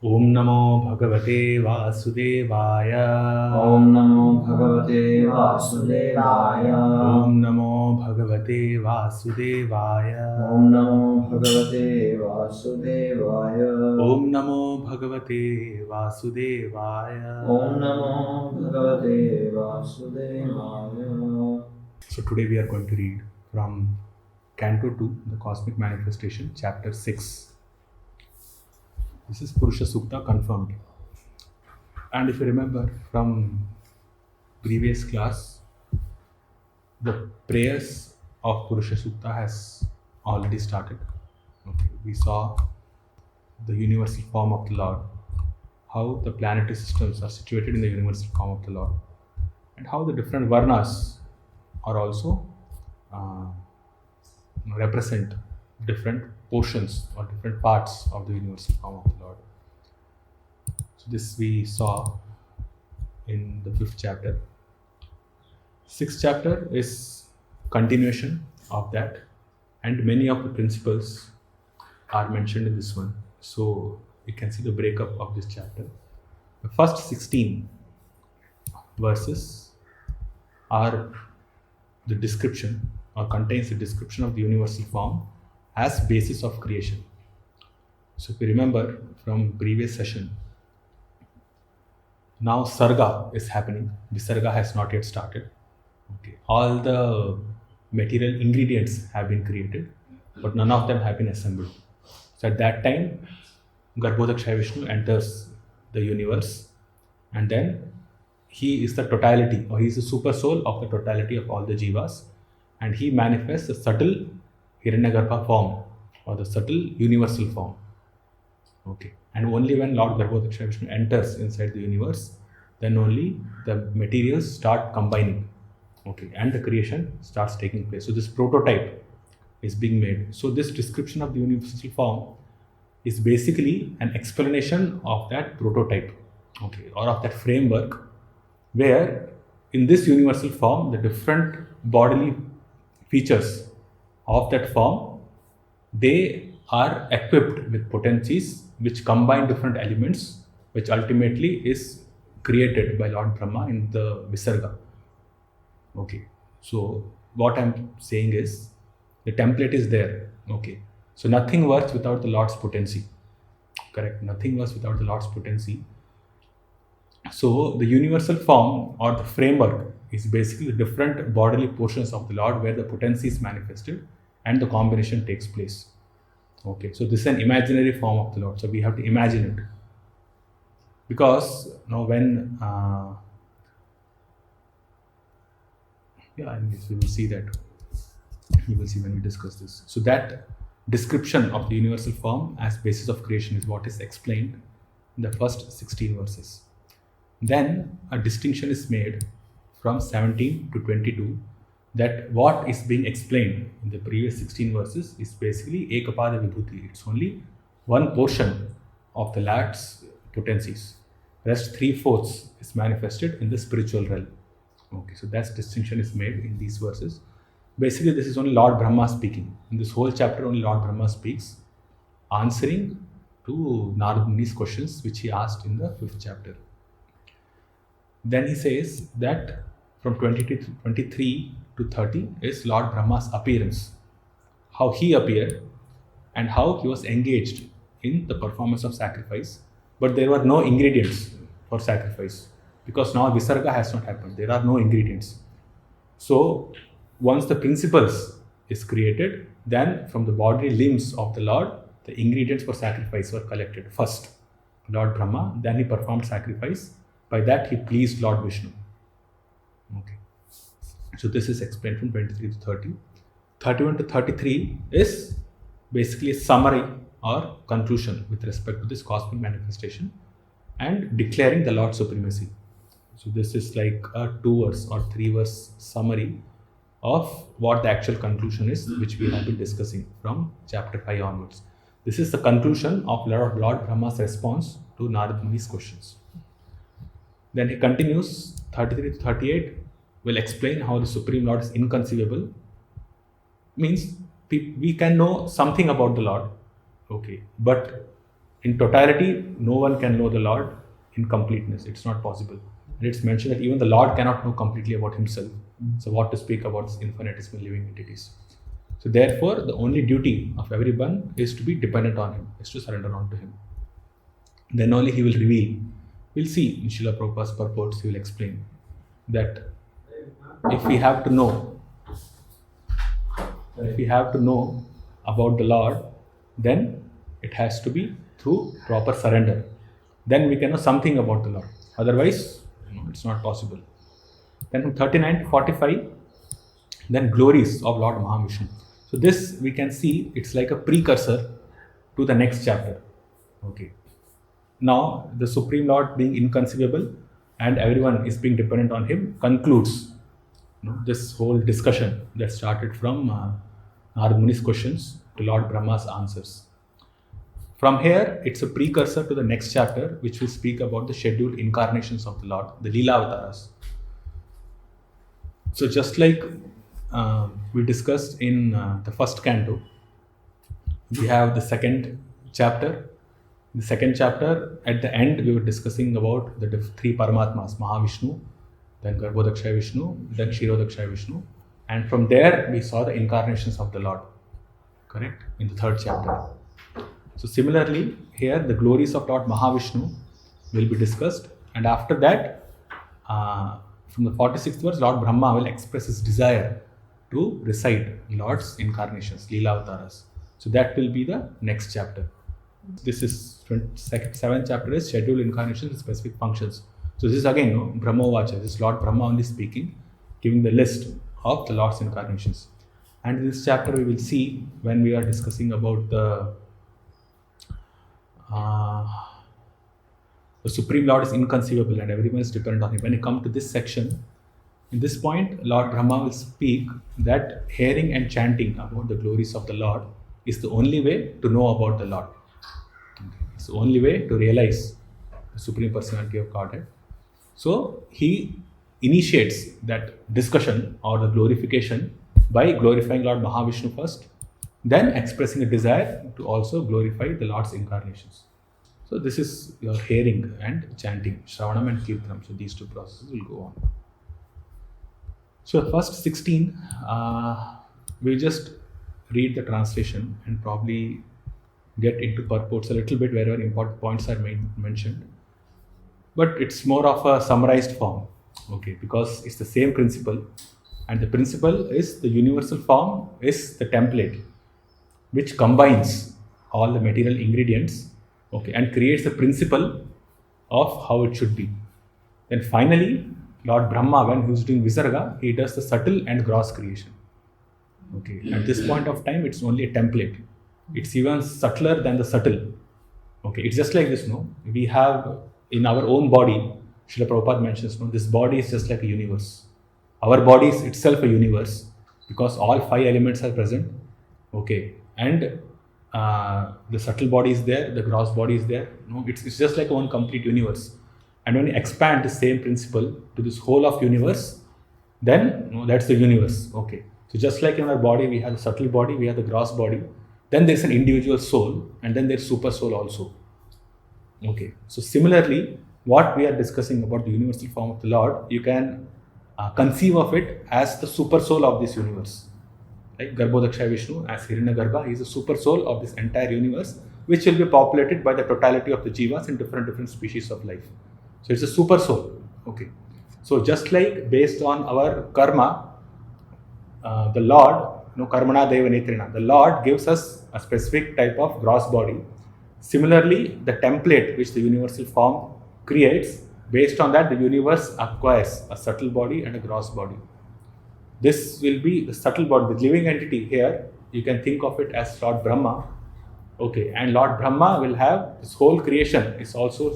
ओम नमो भगवते वासुदेवाय। ॐ नमो भगवते वासुदेवाय। ओम नमो भगवते वासुदेवाय। ॐ नमो भगवते वासुदेवाय। ओम नमो भगवते वासुदेवाय। ॐ नमो भगवते वासुदेवाय। So today we are going to read from Canto 2, the Cosmic Manifestation, Chapter 6. This is Purusha Sukta confirmed. And if you remember from previous class, the prayers of Purusha Sukta has already started. Okay, we saw the universal form of the Lord, how the planetary systems are situated in the universal form of the Lord, and how the different varnas are also uh, represent different portions or different parts of the universal form of the Lord. So this we saw in the 5th chapter. 6th chapter is continuation of that, and many of the principles are mentioned in this one. So you can see the breakup of this chapter. The first 16 verses are the description or contains the description of the universal form as basis of creation. So if you remember from previous session, now Sarga is happening. Visarga has not yet started. Okay. All the material ingredients have been created, but none of them have been assembled. So at that time, Garbhodakshaya Vishnu enters the universe, and then he is the totality, or he is the super soul of the totality of all the jivas, and he manifests the subtle Hiranyagarbha form or the subtle universal form. Okay. And only when Lord Garbhodakshaya Vishnu enters inside the universe, then only the materials start combining. Okay. And the creation starts taking place. So this prototype is being made. So this description of the universal form is basically an explanation of that prototype, okay, or of that framework, where in this universal form the different bodily features of that form, they are equipped with potencies which combine different elements, which ultimately is created by Lord Brahma in the Visarga. Okay, so what I'm saying is the template is there. Okay, so nothing works without the Lord's potency. Correct, nothing works without the Lord's potency. So the universal form or the framework is basically the different bodily portions of the Lord where the potency is manifested and the combination takes place. Okay, so this is an imaginary form of the Lord. So we have to imagine it, because when I guess we will see that. You will see when we discuss this. So that description of the universal form as basis of creation is what is explained in the first 16 verses. Then a distinction is made from 17 to 22, that what is being explained in the previous 16 verses is basically Ekapada Vibhuti. It's only one portion of the Lord's potencies. Rest 3/4 is manifested in the spiritual realm. Okay, so that distinction is made in these verses. Basically, this is only Lord Brahma speaking. In this whole chapter, only Lord Brahma speaks, answering to Narad Muni's questions which he asked in the 5th chapter. Then he says that from 23 to 30 is Lord Brahma's appearance, how he appeared and how he was engaged in the performance of sacrifice, but there were no ingredients for sacrifice because now Visarga has not happened. There are no ingredients. So once the principles is created, then from the bodily limbs of the Lord, the ingredients for sacrifice were collected. First, Lord Brahma, then he performed sacrifice. By that, he pleased Lord Vishnu. Okay. So this is explained from 23 to 30. 31 to 33 is basically a summary or conclusion with respect to this cosmic manifestation and declaring the Lord's supremacy. So this is like a 2-verse or 3-verse summary of what the actual conclusion is, which we have been discussing from chapter 5 onwards. This is the conclusion of Lord Brahma's response to Narad Muni's questions. Then he continues, 33 to 38 will explain how the Supreme Lord is inconceivable. Means we can know something about the Lord, okay, but in totality, no one can know the Lord in completeness. It's not possible. And it's mentioned that even the Lord cannot know completely about himself. So what to speak about infinitesimal living entities. So therefore, the only duty of everyone is to be dependent on him, is to surrender on to him. Then only he will reveal. We'll see in Srila Prabhupada's purports, he will explain that if we have to know about the Lord, then it has to be through proper surrender. Then we can know something about the Lord. Otherwise, it's not possible. Then from 39 to 45, then glories of Lord Mahavishnu. So this we can see, it's like a precursor to the next chapter. Okay. Now the Supreme Lord being inconceivable and everyone is being dependent on him concludes this whole discussion that started from Narad Muni's questions to Lord Brahma's answers. From here, it's a precursor to the next chapter, which will speak about the scheduled incarnations of the Lord, the Leela Avataras. So just like we discussed in the first canto, we have the second chapter. The second chapter, at the end, we were discussing about the three Paramatmas, Mahavishnu, then Garbhodakshaya Vishnu, then Kshirodakshaya Vishnu. And from there, we saw the incarnations of the Lord, correct? In the third chapter. So similarly, here the glories of Lord Mahavishnu will be discussed. And after that, from the 46th verse, Lord Brahma will express his desire to recite Lord's incarnations, Leela Avataras. So that will be the next chapter. This is 7th chapter is scheduled incarnations and specific functions. So this is again Brahma Vacha. This is Lord Brahma only speaking, giving the list of the Lord's incarnations. And in this chapter we will see when we are discussing about the Supreme Lord is inconceivable and everyone is dependent on him. When you come to this section, in this point, Lord Brahma will speak that hearing and chanting about the glories of the Lord is the only way to know about the Lord. It's the only way to realize the Supreme Personality of Godhead. So he initiates that discussion or the glorification by glorifying Lord Mahavishnu first, then expressing a desire to also glorify the Lord's incarnations. So this is your hearing and chanting, Shravanam and Kirtanam. So these two processes will go on. So first 16, we'll just read the translation and probably get into purports a little bit wherever important points are mentioned. But it's more of a summarized form, okay, because it's the same principle. And the principle is the universal form is the template which combines all the material ingredients, okay, and creates the principle of how it should be. Then finally, Lord Brahma, when he is doing Visarga, he does the subtle and gross creation. Okay, at this point of time, it's only a template. It's even subtler than the subtle. Okay, it's just like this, no? We have in our own body, Srila Prabhupada mentions, no, this body is just like a universe. Our body is itself a universe because all 5 elements are present. Okay, and the subtle body is there, the gross body is there. No, it's just like one complete universe. And when you expand the same principle to this whole of universe, then that's the universe. Okay, so just like in our body, we have the subtle body, we have the gross body. Then there's an individual soul, and then there's super soul also. Okay, so similarly, what we are discussing about the universal form of the Lord, you can conceive of it as the super soul of this universe. Like Garbhodakshaya Vishnu as Hiranyagarbha, he is the super soul of this entire universe, which will be populated by the totality of the jivas in different species of life. So it's a super soul. Okay, so just like based on our karma, the Lord, Karmana Deva Netrina, the Lord gives us a specific type of gross body. Similarly, the template which the universal form creates, based on that the universe acquires a subtle body and a gross body. This will be the subtle body, the living entity here, you can think of it as Lord Brahma. Okay, and Lord Brahma will have this whole creation is also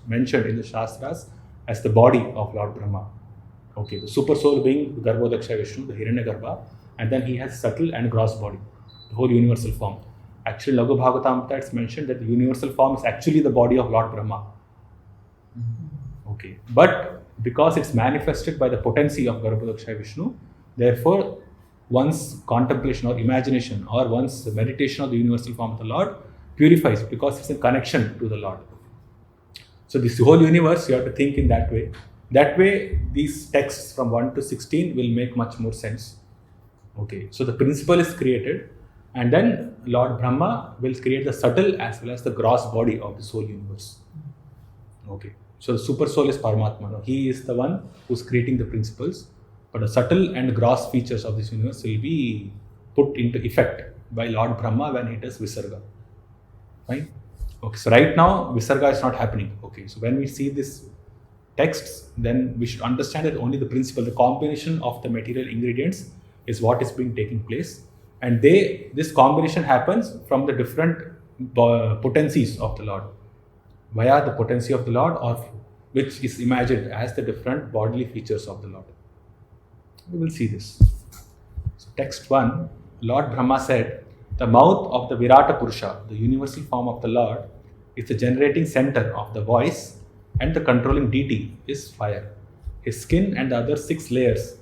mentioned in the Shastras as the body of Lord Brahma. Okay, the super soul being Garbhodakshaya Vishnu, the Hiranyagarbha, and then he has subtle and gross body, the whole universal form. Actually, Laghu Bhagavatamrita, it's mentioned that the universal form is actually the body of Lord Brahma. Okay, but because it's manifested by the potency of Garbhodakshaya Vishnu, therefore, one's contemplation or imagination or one's meditation of the universal form of the Lord purifies because it's a connection to the Lord. So this whole universe, you have to think in that way. That way, these texts from 1 to 16 will make much more sense. Okay, so the principle is created, and then Lord Brahma will create the subtle as well as the gross body of this whole universe. Okay, so the super soul is Paramatma. No? He is the one who's creating the principles, but the subtle and gross features of this universe will be put into effect by Lord Brahma when he does Visarga. Fine? Okay, so right now Visarga is not happening. Okay, so when we see this texts, then we should understand that only the principle, the combination of the material ingredients is what is being taking place, and this combination happens from the different potencies of the Lord, via the potency of the Lord, or which is imagined as the different bodily features of the Lord. We will see this. So text 1, Lord Brahma said, the mouth of the Virata Purusha, the universal form of the Lord, is the generating center of the voice, and the controlling deity is fire. His skin and the other 6 layers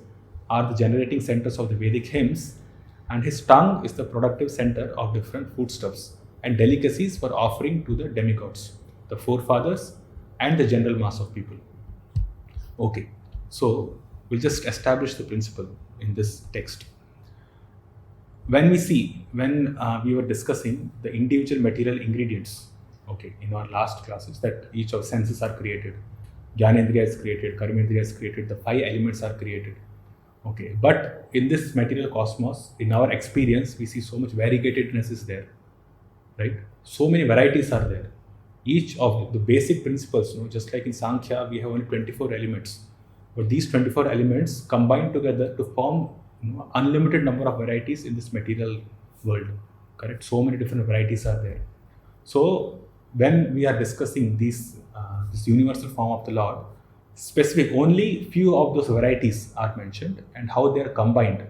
are the generating centers of the Vedic hymns, and his tongue is the productive center of different foodstuffs and delicacies for offering to the demigods, the forefathers, and the general mass of people. Okay, so we'll just establish the principle in this text. When we were discussing the individual material ingredients, okay, in our last classes, that each of senses are created, Jnanendriya is created, Karmendriya is created, the 5 elements are created. Okay, but in this material cosmos, in our experience, we see so much variegatedness is there, right? So many varieties are there. Each of the basic principles, just like in Sankhya, we have only 24 elements, but these 24 elements combine together to form unlimited number of varieties in this material world, correct? So many different varieties are there. So when we are discussing this universal form of the Lord, specific only few of those varieties are mentioned and how they are combined.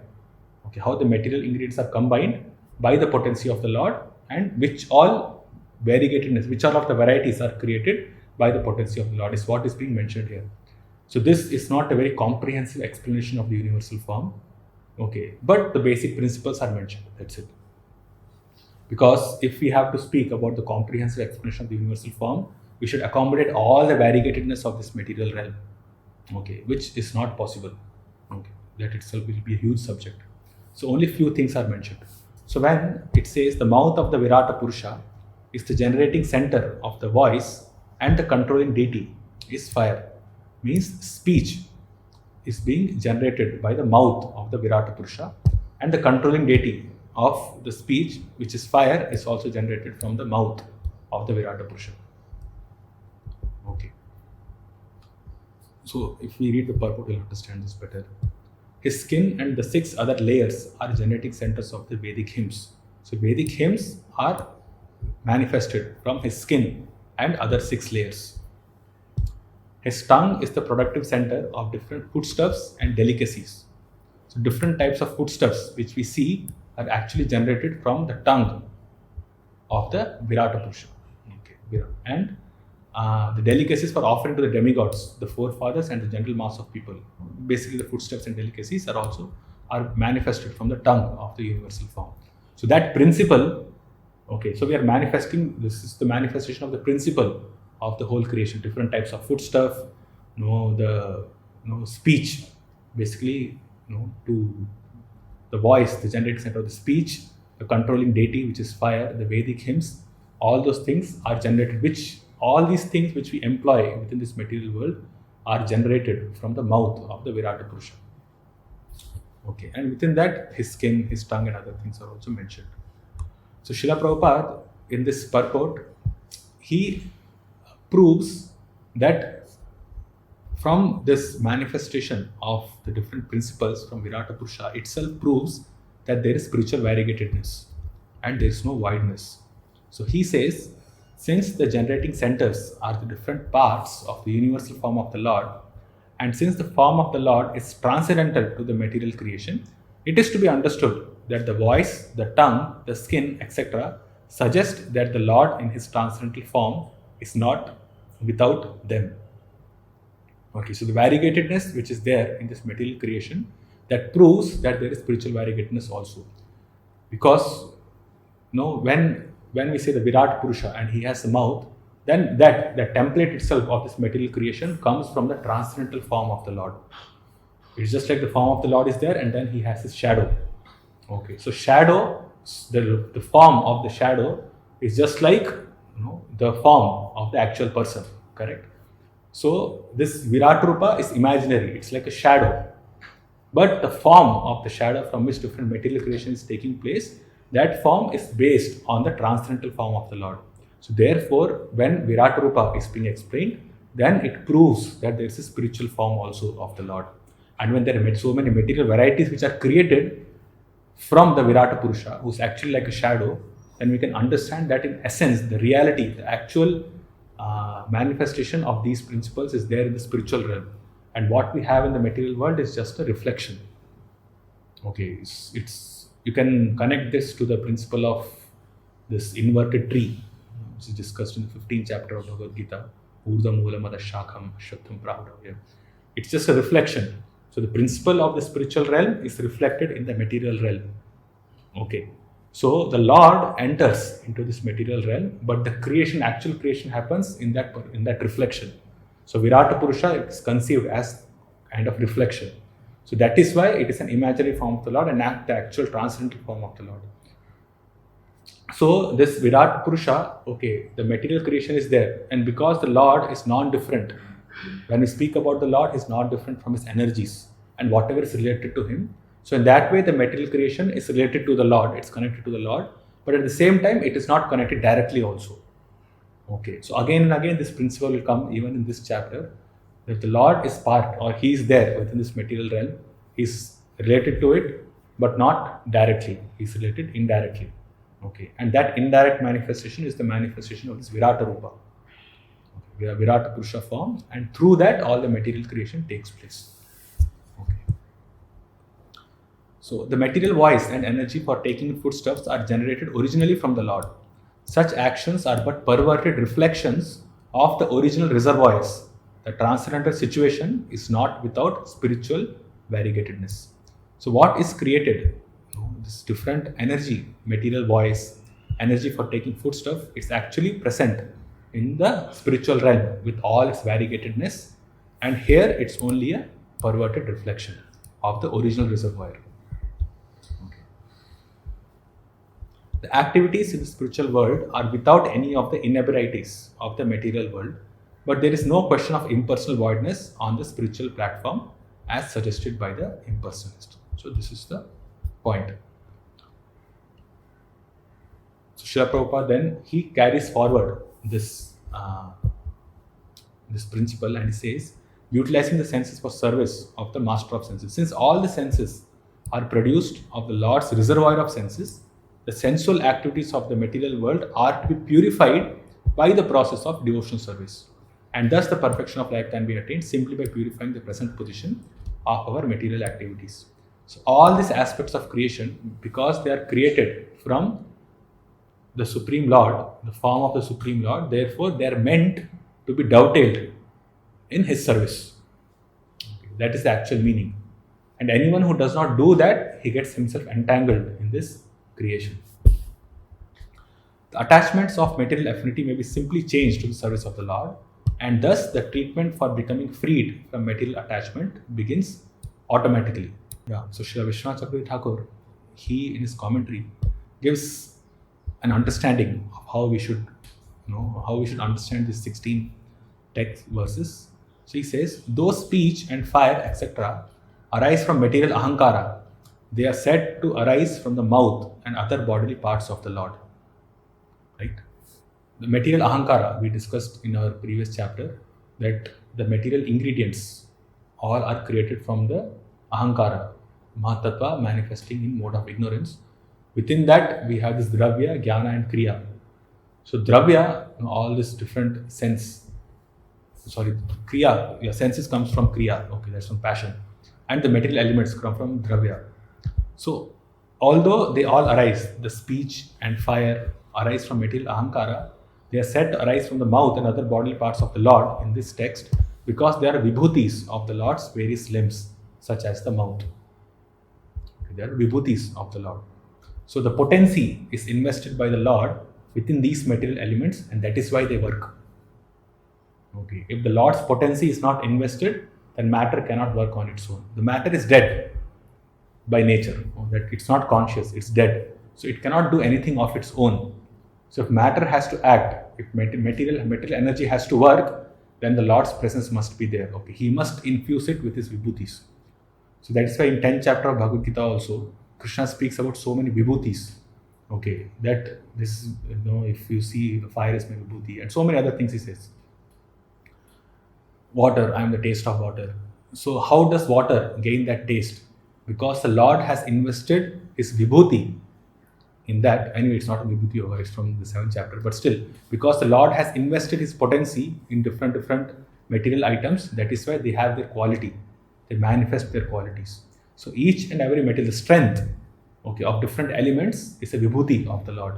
Okay, how the material ingredients are combined by the potency of the Lord, and which all variegatedness, which all of the varieties are created by the potency of the Lord is what is being mentioned here. So this is not a very comprehensive explanation of the universal form. Okay, but the basic principles are mentioned. That's it. Because if we have to speak about the comprehensive explanation of the universal form, we should accommodate all the variegatedness of this material realm. Okay, which is not possible. Okay, that itself will be a huge subject. So only few things are mentioned. So when it says the mouth of the Virata Purusha is the generating center of the voice, and the controlling deity is fire, means speech is being generated by the mouth of the Virata Purusha, and the controlling deity of the speech, which is fire, is also generated from the mouth of the Virata Purusha. Okay. So if we read the purport, we'll understand this better. His skin and the 6 other layers are generating centers of the Vedic hymns. So Vedic hymns are manifested from his skin and other 6 layers. His tongue is the productive center of different foodstuffs and delicacies. So different types of foodstuffs which we see are actually generated from the tongue of the Virata Purusha. Okay. And the delicacies for offering to the demigods, the forefathers, and the general mass of people. Basically, the foodstuffs and delicacies are manifested from the tongue of the universal form. So that principle, okay, so we are manifesting, this is the manifestation of the principle of the whole creation, different types of foodstuff, speech, basically, to the voice, the generating center of the speech, the controlling deity, which is fire, the Vedic hymns, all those things are generated, all these things which we employ within this material world are generated from the mouth of the Virata Purusha. Okay, and within that, his skin, his tongue, and other things are also mentioned. So Srila Prabhupada, in this purport, he proves that from this manifestation of the different principles from Virata Purusha itself proves that there is spiritual variegatedness and there is no wideness. So he says, since the generating centers are the different parts of the universal form of the Lord, and since the form of the Lord is transcendental to the material creation, it is to be understood that the voice, the tongue, the skin, etc. suggest that the Lord in his transcendental form is not without them. Okay, so the variegatedness which is there in this material creation, that proves that there is spiritual variegatedness also. Because when when we say the Virat Purusha and he has a mouth, then the template itself of this material creation comes from the transcendental form of the Lord. It's just like the form of the Lord is there, and then he has his shadow. Okay, so shadow, the form of the shadow is just like the form of the actual person, correct? So this Virat Rupa is imaginary, it's like a shadow. But the form of the shadow from which different material creation is taking place, that form is based on the transcendental form of the Lord. So therefore, when Virat Rupa is being explained, then it proves that there is a spiritual form also of the Lord. And when there are so many material varieties which are created from the Virata Purusha, who is actually like a shadow, then we can understand that in essence, the reality, the actual manifestation of these principles is there in the spiritual realm. And what we have in the material world is just a reflection. Okay, it's you can connect this to the principle of this inverted tree, which is discussed in the 15th chapter of Bhagavad Gita. Urdha Moolam Adha Shakham Ashwatham Prahudavya. It's just a reflection. So the principle of the spiritual realm is reflected in the material realm. Okay. So the Lord enters into this material realm, but the creation, actual creation happens in that reflection. So Virata Purusha is conceived as kind of reflection. So that is why it is an imaginary form of the Lord and not the actual transcendental form of the Lord. So this Virat Purusha, okay, the material creation is there, and because the Lord is non-different, when we speak about the Lord, he is not different from his energies and whatever is related to him. So in that way, the material creation is related to the Lord, it's connected to the Lord, but at the same time, it is not connected directly also. Okay, so again and again, this principle will come even in this chapter, that the Lord is part, or he is there within this material realm, he is related to it, but not directly, he is related indirectly. Okay, and that indirect manifestation is the manifestation of this Virata Rupa. Okay, Virata Purusha form, and through that all the material creation takes place. Okay. So the material voice and energy for taking foodstuffs are generated originally from the Lord. Such actions are but perverted reflections of the original reservoirs. The transcendental situation is not without spiritual variegatedness. So what is created? This different energy, material voice, energy for taking foodstuff, it's actually present in the spiritual realm with all its variegatedness, and here it's only a perverted reflection of the original reservoir. Okay. The activities in the spiritual world are without any of the inebriities of the material world, but there is no question of impersonal voidness on the spiritual platform as suggested by the impersonalist. So this is the point. So Srila Prabhupada then he carries forward this principle, and he says, utilizing the senses for service of the master of senses. Since all the senses are produced of the Lord's reservoir of senses, the sensual activities of the material world are to be purified by the process of devotional service. And thus the perfection of life can be attained simply by purifying the present position of our material activities. So all these aspects of creation, because they are created from the Supreme Lord, the form of the Supreme Lord, therefore they are meant to be dovetailed in his service. Okay, that is the actual meaning. And anyone who does not do that, he gets himself entangled in this creation. The attachments of material affinity may be simply changed to the service of the Lord, and thus the treatment for becoming freed from material attachment begins automatically. Yeah. So Srila Vishwanath Chakravarti Thakur, he in his commentary gives an understanding of how we should understand these 16 text verses. So he says, though speech and fire, etc., arise from material ahankara, they are said to arise from the mouth and other bodily parts of the Lord. Right? The material ahankara, we discussed in our previous chapter, that the material ingredients all are created from the ahankara, mahatattva, manifesting in mode of ignorance. Within that, we have this dravya, jnana and kriya. So dravya, all this different kriya, your senses comes from kriya, okay, that's from passion. And the material elements come from dravya. So although they all arise, the speech and fire arise from material ahankara, they are said to arise from the mouth and other bodily parts of the Lord in this text because they are vibhutis of the Lord's various limbs, such as the mouth. Okay, they are vibhutis of the Lord. So the potency is invested by the Lord within these material elements, and that is why they work. Okay, if the Lord's potency is not invested, then matter cannot work on its own. The matter is dead by nature, that it's not conscious, it's dead. So it cannot do anything of its own. So if matter has to act, if material energy has to work, then the Lord's presence must be there. Okay, He must infuse it with His vibhutis. So that is why in 10th chapter of Bhagavad Gita also, Krishna speaks about so many vibhutis. Okay, that this, if you see the fire is my vibhuti, and so many other things He says. Water, I am the taste of water. So how does water gain that taste? Because the Lord has invested His vibhuti in that. Anyway, it's not a vibhuti yoga, it's from the 7th chapter, but still, because the Lord has invested His potency in different material items, that is why they have their quality. They manifest their qualities. So each and every material, the strength, okay, of different elements is a vibhuti of the Lord.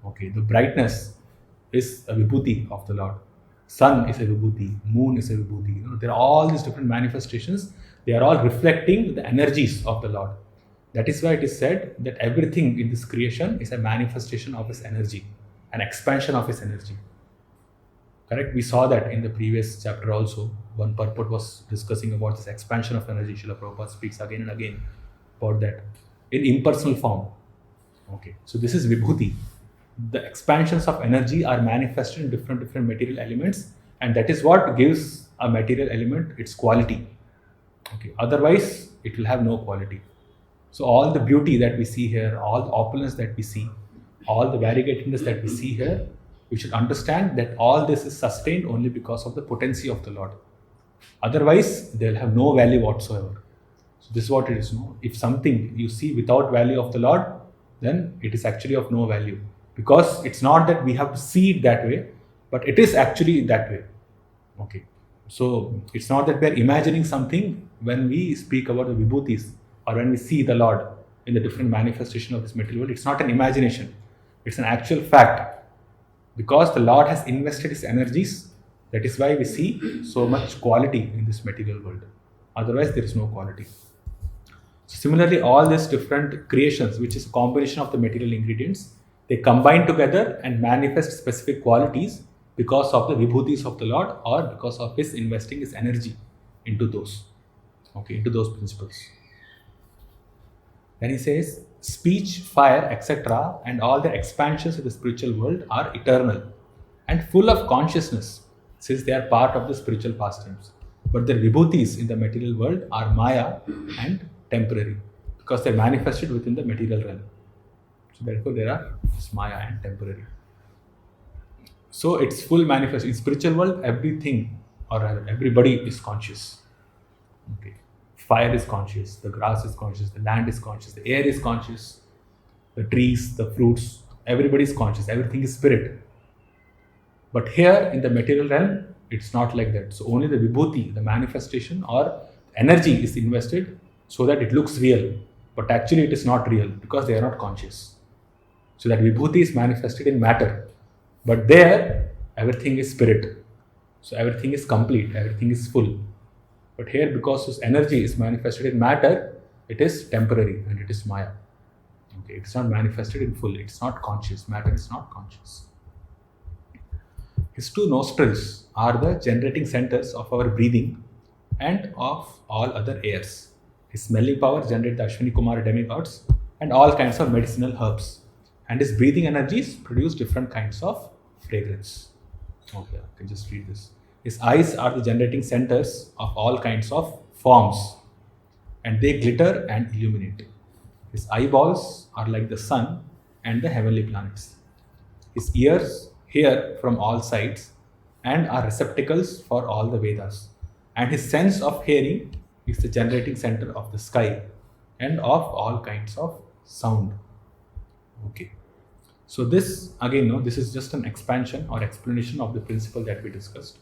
Okay, the brightness is a vibhuti of the Lord. Sun is a vibhuti, moon is a vibhuti. There are all these different manifestations. They are all reflecting the energies of the Lord. That is why it is said that everything in this creation is a manifestation of His energy, an expansion of His energy. Correct? We saw that in the previous chapter also. One purport was discussing about this expansion of energy. Srila Prabhupada speaks again and again about that in impersonal form. Okay, so this is vibhuti. The expansions of energy are manifested in different material elements, and that is what gives a material element its quality. Okay, otherwise it will have no quality. So all the beauty that we see here, all the opulence that we see, all the variegatedness that we see here, we should understand that all this is sustained only because of the potency of the Lord. Otherwise, they will have no value whatsoever. So this is what it is. No? If something you see without value of the Lord, then it is actually of no value. Because it's not that we have to see it that way, but it is actually that way. Okay. So it's not that we are imagining something when we speak about the vibhutis or when we see the Lord in the different manifestation of this material world. It's not an imagination. It's an actual fact. Because the Lord has invested His energies, that is why we see so much quality in this material world. Otherwise, there is no quality. So similarly, all these different creations, which is a combination of the material ingredients, they combine together and manifest specific qualities because of the vibhutis of the Lord or because of His investing His energy into those. Okay, into those principles. Then he says, speech, fire, etc. and all the expansions of the spiritual world are eternal and full of consciousness, since they are part of the spiritual pastimes. But the vibhutis in the material world are maya and temporary, because they are manifested within the material realm. So therefore there are maya and temporary. So it's full manifest. In spiritual world, everything or rather everybody is conscious. Okay. Fire is conscious, the grass is conscious, the land is conscious, the air is conscious, the trees, the fruits, everybody is conscious, everything is spirit. But here in the material realm, it's not like that. So only the vibhuti, the manifestation or energy is invested so that it looks real. But actually it is not real because they are not conscious. So that vibhuti is manifested in matter. But there, everything is spirit. So everything is complete, everything is full. But here, because this energy is manifested in matter, it is temporary and it is maya. Okay, it's not manifested in full, it's not conscious, matter is not conscious. His two nostrils are the generating centers of our breathing and of all other airs. His smelling power generates the Ashwini Kumara demigods and all kinds of medicinal herbs. And his breathing energies produce different kinds of fragrance. Okay, I can just read this. His eyes are the generating centers of all kinds of forms, and they glitter and illuminate. His eyeballs are like the sun and the heavenly planets. His ears hear from all sides and are receptacles for all the Vedas. And his sense of hearing is the generating center of the sky and of all kinds of sound. Okay. So this, again, this is just an expansion or explanation of the principle that we discussed.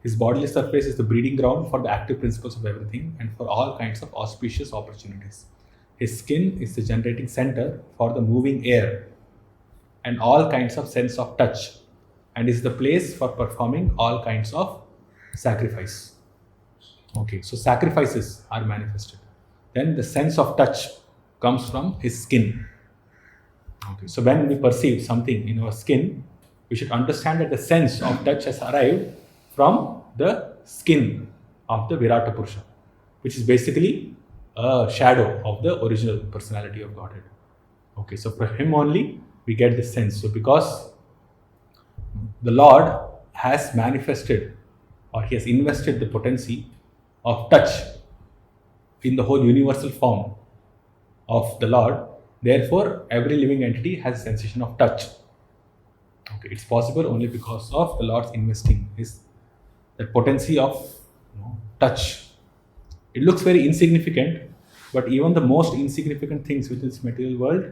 His bodily surface is the breeding ground for the active principles of everything and for all kinds of auspicious opportunities. His skin is the generating center for the moving air and all kinds of sense of touch, and is the place for performing all kinds of sacrifice. Okay, so sacrifices are manifested. Then the sense of touch comes from his skin. Okay, so when we perceive something in our skin, we should understand that the sense of touch has arrived from the skin of the Virata Purusha, which is basically a shadow of the original personality of Godhead. Okay, so for him only we get this sense. So because the Lord has manifested or he has invested the potency of touch in the whole universal form of the Lord, therefore every living entity has a sensation of touch. Okay, it's possible only because of the Lord's investing his that potency of touch. It looks very insignificant, but even the most insignificant things within this material world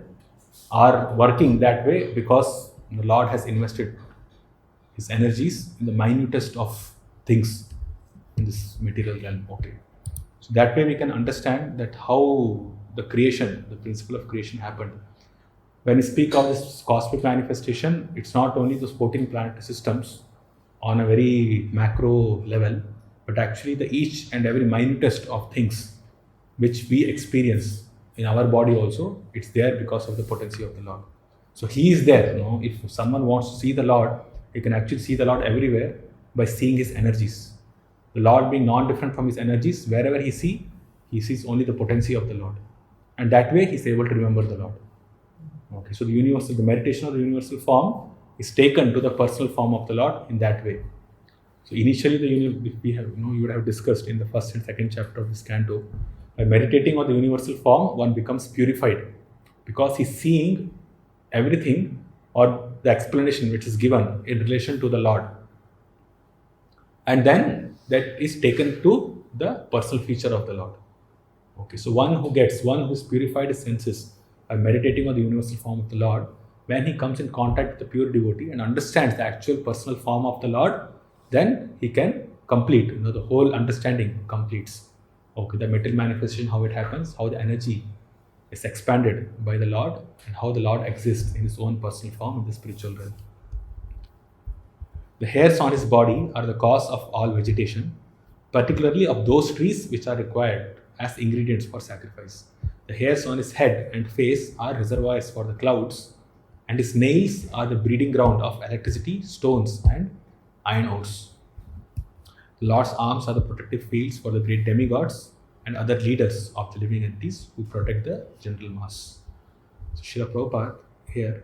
are working that way because the Lord has invested his energies in the minutest of things in this material realm. Okay, so that way we can understand that how the creation, the principle of creation happened. When we speak of this cosmic manifestation, it's not only those 14 planetary systems on a very macro level, but actually the each and every minutest of things which we experience in our body also, it's there because of the potency of the Lord. So he is there. If someone wants to see the Lord, he can actually see the Lord everywhere by seeing his energies. The Lord being non-different from his energies, wherever he sees only the potency of the Lord. And that way he is able to remember the Lord. Okay, so the meditation of the universal form is taken to the personal form of the Lord in that way. So initially, you would have discussed in the first and second chapter of this canto, by meditating on the universal form, one becomes purified because he's seeing everything or the explanation which is given in relation to the Lord. And then that is taken to the personal feature of the Lord. Okay, so one who's purified his senses by meditating on the universal form of the Lord, when he comes in contact with the pure devotee and understands the actual personal form of the Lord, then he can complete, the whole understanding completes. Okay, the material manifestation, how it happens, how the energy is expanded by the Lord, and how the Lord exists in his own personal form in the spiritual realm. The hairs on his body are the cause of all vegetation, particularly of those trees which are required as ingredients for sacrifice. The hairs on his head and face are reservoirs for the clouds, and his nails are the breeding ground of electricity, stones, and iron ores. The Lord's arms are the protective fields for the great demigods and other leaders of the living entities who protect the general mass. So Srila Prabhupada here,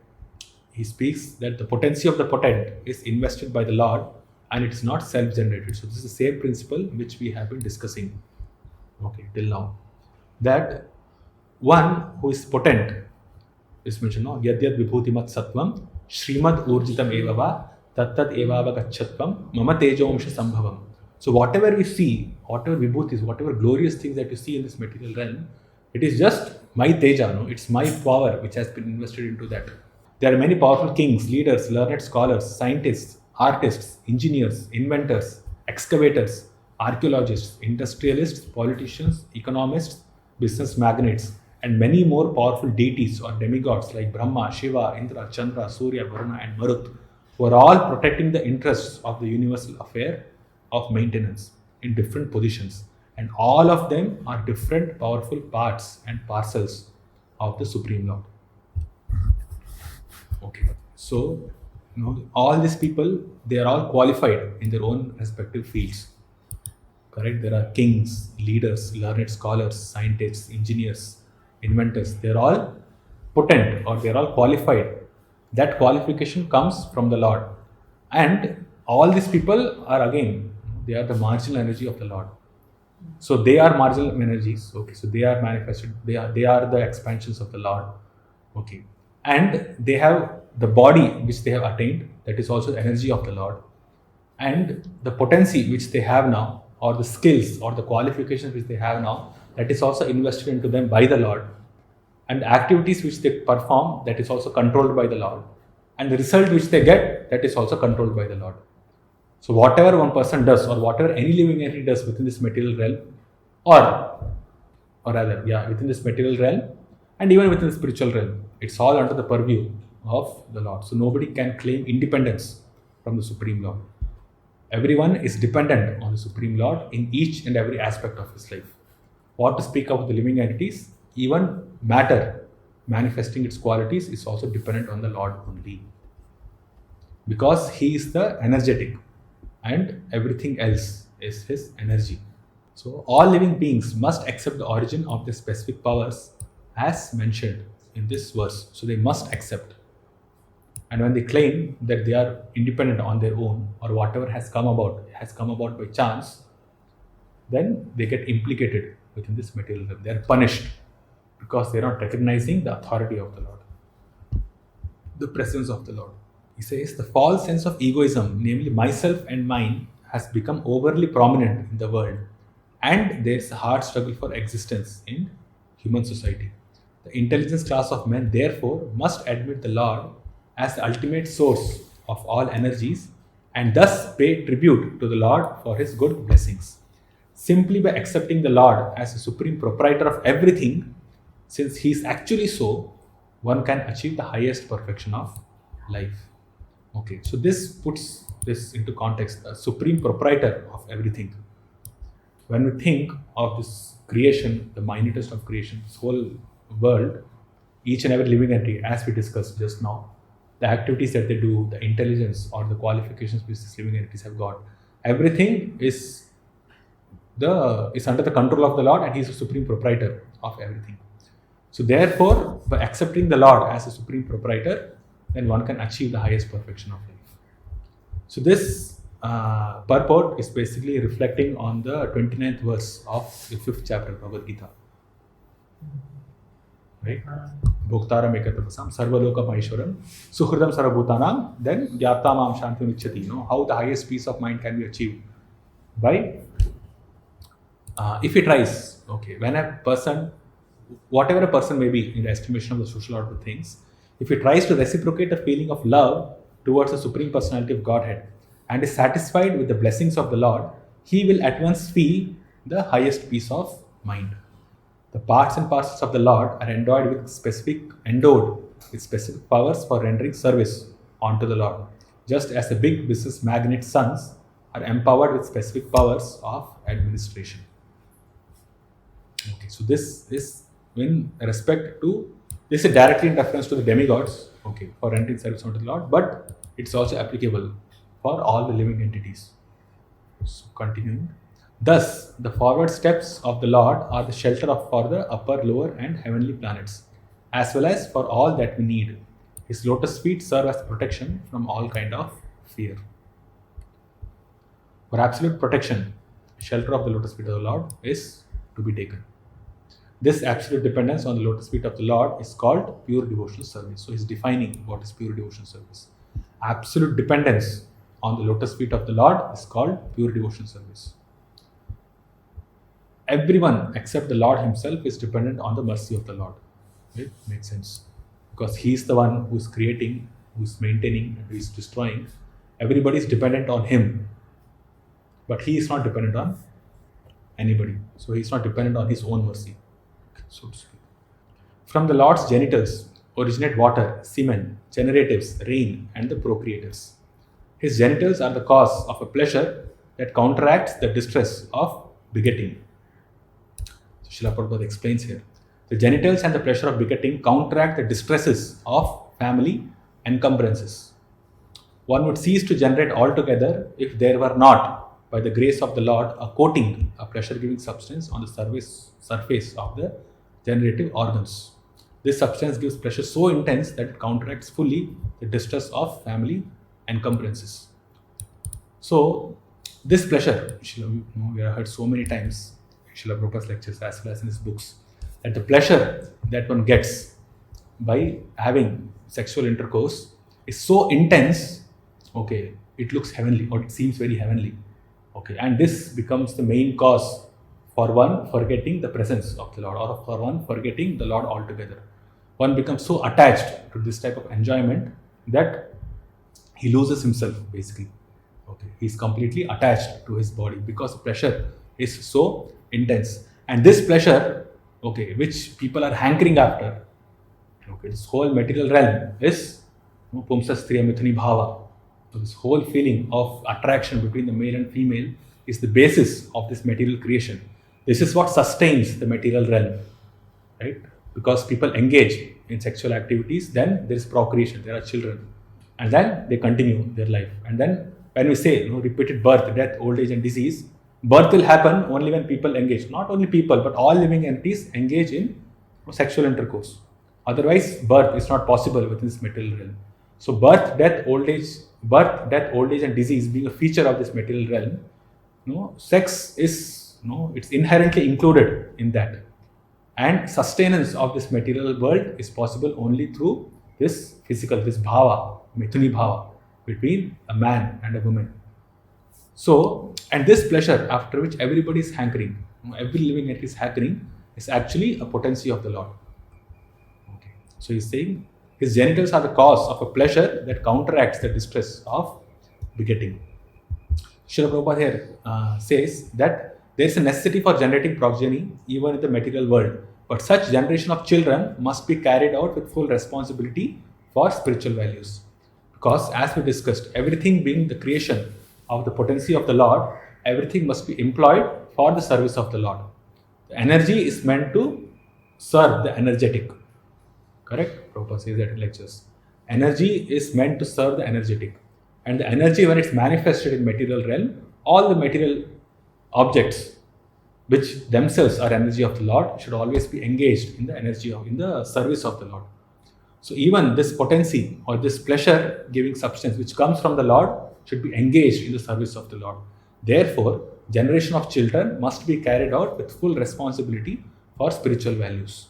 he speaks that the potency of the potent is invested by the Lord and it is not self-generated. So this is the same principle which we have been discussing till now. That one who is potent is mentioned, Yadyad Vibhutimat Sattvam Srimad Urjitam Evava Tattat Evava Gachatvam Mama Tejomsha Sambhavam. So whatever we see, whatever vibhutis, whatever glorious things that you see in this material realm, it is just my teja, it's my power which has been invested into that. There are many powerful kings, leaders, learned scholars, scientists, artists, engineers, inventors, excavators, archaeologists, industrialists, politicians, economists, business magnates, and many more powerful deities or demigods like Brahma, Shiva, Indra, Chandra, Surya, Varuna, and Marut, who are all protecting the interests of the universal affair of maintenance in different positions, and all of them are different powerful parts and parcels of the Supreme Lord. Okay, so all these people, they are all qualified in their own respective fields. Correct? There are kings, leaders, learned scholars, scientists, engineers, inventors. They are all potent or they are all qualified. That qualification comes from the Lord, and all these people are again, they are the marginal energy of the Lord. So they are marginal energies. Okay, so they are manifested. They are the expansions of the Lord. Okay, and they have the body which they have attained. That is also the energy of the Lord, and the potency which they have now, or the skills or the qualifications which they have now, that is also invested into them by the Lord, and the activities which they perform, that is also controlled by the Lord, and the result which they get, that is also controlled by the Lord. So whatever one person does, or whatever any living entity does within this material realm, within this material realm, and even within the spiritual realm, it's all under the purview of the Lord. So nobody can claim independence from the Supreme Lord. Everyone is dependent on the Supreme Lord in each and every aspect of his life. What to speak of the living entities, even matter manifesting its qualities is also dependent on the Lord only. Because He is the energetic and everything else is His energy. So all living beings must accept the origin of their specific powers as mentioned in this verse. So they must accept. And when they claim that they are independent on their own, or whatever has come about by chance, then they get implicated within this material realm. They are punished because they are not recognizing the authority of the Lord, the presence of the Lord. He says the false sense of egoism, namely myself and mine, has become overly prominent in the world, and there is a hard struggle for existence in human society. The intelligence class of men, therefore, must admit the Lord as the ultimate source of all energies and thus pay tribute to the Lord for His good blessings. Simply by accepting the Lord as the supreme proprietor of everything, since He is actually so, one can achieve the highest perfection of life. Okay, so this puts this into context, the supreme proprietor of everything. When we think of this creation, the minutest of creation, this whole world, each and every living entity, as we discussed just now, the activities that they do, the intelligence or the qualifications which these living entities have got, everything is under the control of the Lord, and He is the supreme proprietor of everything. So therefore, by accepting the Lord as a supreme proprietor, then one can achieve the highest perfection of life. So this purport is basically reflecting on the 29th verse of the 5th chapter of Bhagavad Gita. Right? Bhoktaram ekatapasam sarvalokam aishwaram suhridam sarvabhutanam, then gyattamam shantim icchati. You know how the highest peace of mind can be achieved? By if he tries, okay, when a person, whatever a person may be in the estimation of the social order of things, if he tries to reciprocate the feeling of love towards the Supreme Personality of Godhead and is satisfied with the blessings of the Lord, he will at once feel the highest peace of mind. The parts and parcels of the Lord are endowed with specific powers for rendering service unto the Lord, just as the big business magnate sons are empowered with specific powers of administration. Okay, so this is in respect to, this is directly in reference to the demigods, okay, for rendering service unto the Lord, but it's also applicable for all the living entities. So continuing. Thus, the forward steps of the Lord are the shelter for the upper, lower, and heavenly planets, as well as for all that we need. His lotus feet serve as protection from all kind of fear. For absolute protection, shelter of the lotus feet of the Lord is to be taken. This absolute dependence on the lotus feet of the Lord is called pure devotional service. So he's defining what is pure devotional service. Absolute dependence on the lotus feet of the Lord is called pure devotional service. Everyone except the Lord Himself is dependent on the mercy of the Lord. It makes sense. Because He is the one who is creating, who is maintaining, and who is destroying. Everybody is dependent on Him. But He is not dependent on anybody. So He is not dependent on His own mercy, so to speak. From the Lord's genitals originate water, semen, generatives, rain, and the procreators. His genitals are the cause of a pleasure that counteracts the distress of begetting. Srila Prabhupada explains here. The genitals and the pleasure of begetting counteract the distresses of family encumbrances. One would cease to generate altogether if there were not, by the grace of the Lord, a coating, a pleasure-giving substance on the surface of the generative organs. This substance gives pleasure so intense that it counteracts fully the distress of family encumbrances. So, this pleasure, we have heard so many times Srila Prabhupada's lectures as well as in his books, that the pleasure that one gets by having sexual intercourse is so intense, okay, it looks heavenly or it seems very heavenly, okay, and this becomes the main cause for one forgetting the presence of the Lord, or for one forgetting the Lord altogether. One becomes so attached to this type of enjoyment that he loses himself basically. Okay, he's completely attached to his body because the pleasure is so intense, and this pleasure, okay, which people are hankering after, okay, this whole material realm is pumsa striya mithuni bhava. So this whole feeling of attraction between the male and female is the basis of this material creation. This is what sustains the material realm, right? Because people engage in sexual activities, then there is procreation, there are children, and then they continue their life. And then when we say repeated birth, death, old age, and disease, birth will happen only when people engage. Not only people, but all living entities engage in sexual intercourse. Otherwise, birth is not possible within this material realm. So, birth, death, old age, and disease being a feature of this material realm, sex is it's inherently included in that. And sustenance of this material world is possible only through this physical, this bhava, mithuni bhava, between a man and a woman. So, and this pleasure after which everybody is hankering, every living entity is hankering, is actually a potency of the Lord. Okay. So he's saying his genitals are the cause of a pleasure that counteracts the distress of begetting. Srila Prabhupada here says that there is a necessity for generating progeny even in the material world, but such generation of children must be carried out with full responsibility for spiritual values. Because as we discussed, everything being the creation of the potency of the Lord, everything must be employed for the service of the Lord. The energy is meant to serve the energetic. Correct? Prabhupada says that in lectures. Energy is meant to serve the energetic. And the energy, when it's manifested in material realm, all the material objects which themselves are energy of the Lord should always be engaged in the energy in the service of the Lord. So even this potency or this pleasure giving substance which comes from the Lord should be engaged in the service of the Lord. Therefore, generation of children must be carried out with full responsibility for spiritual values.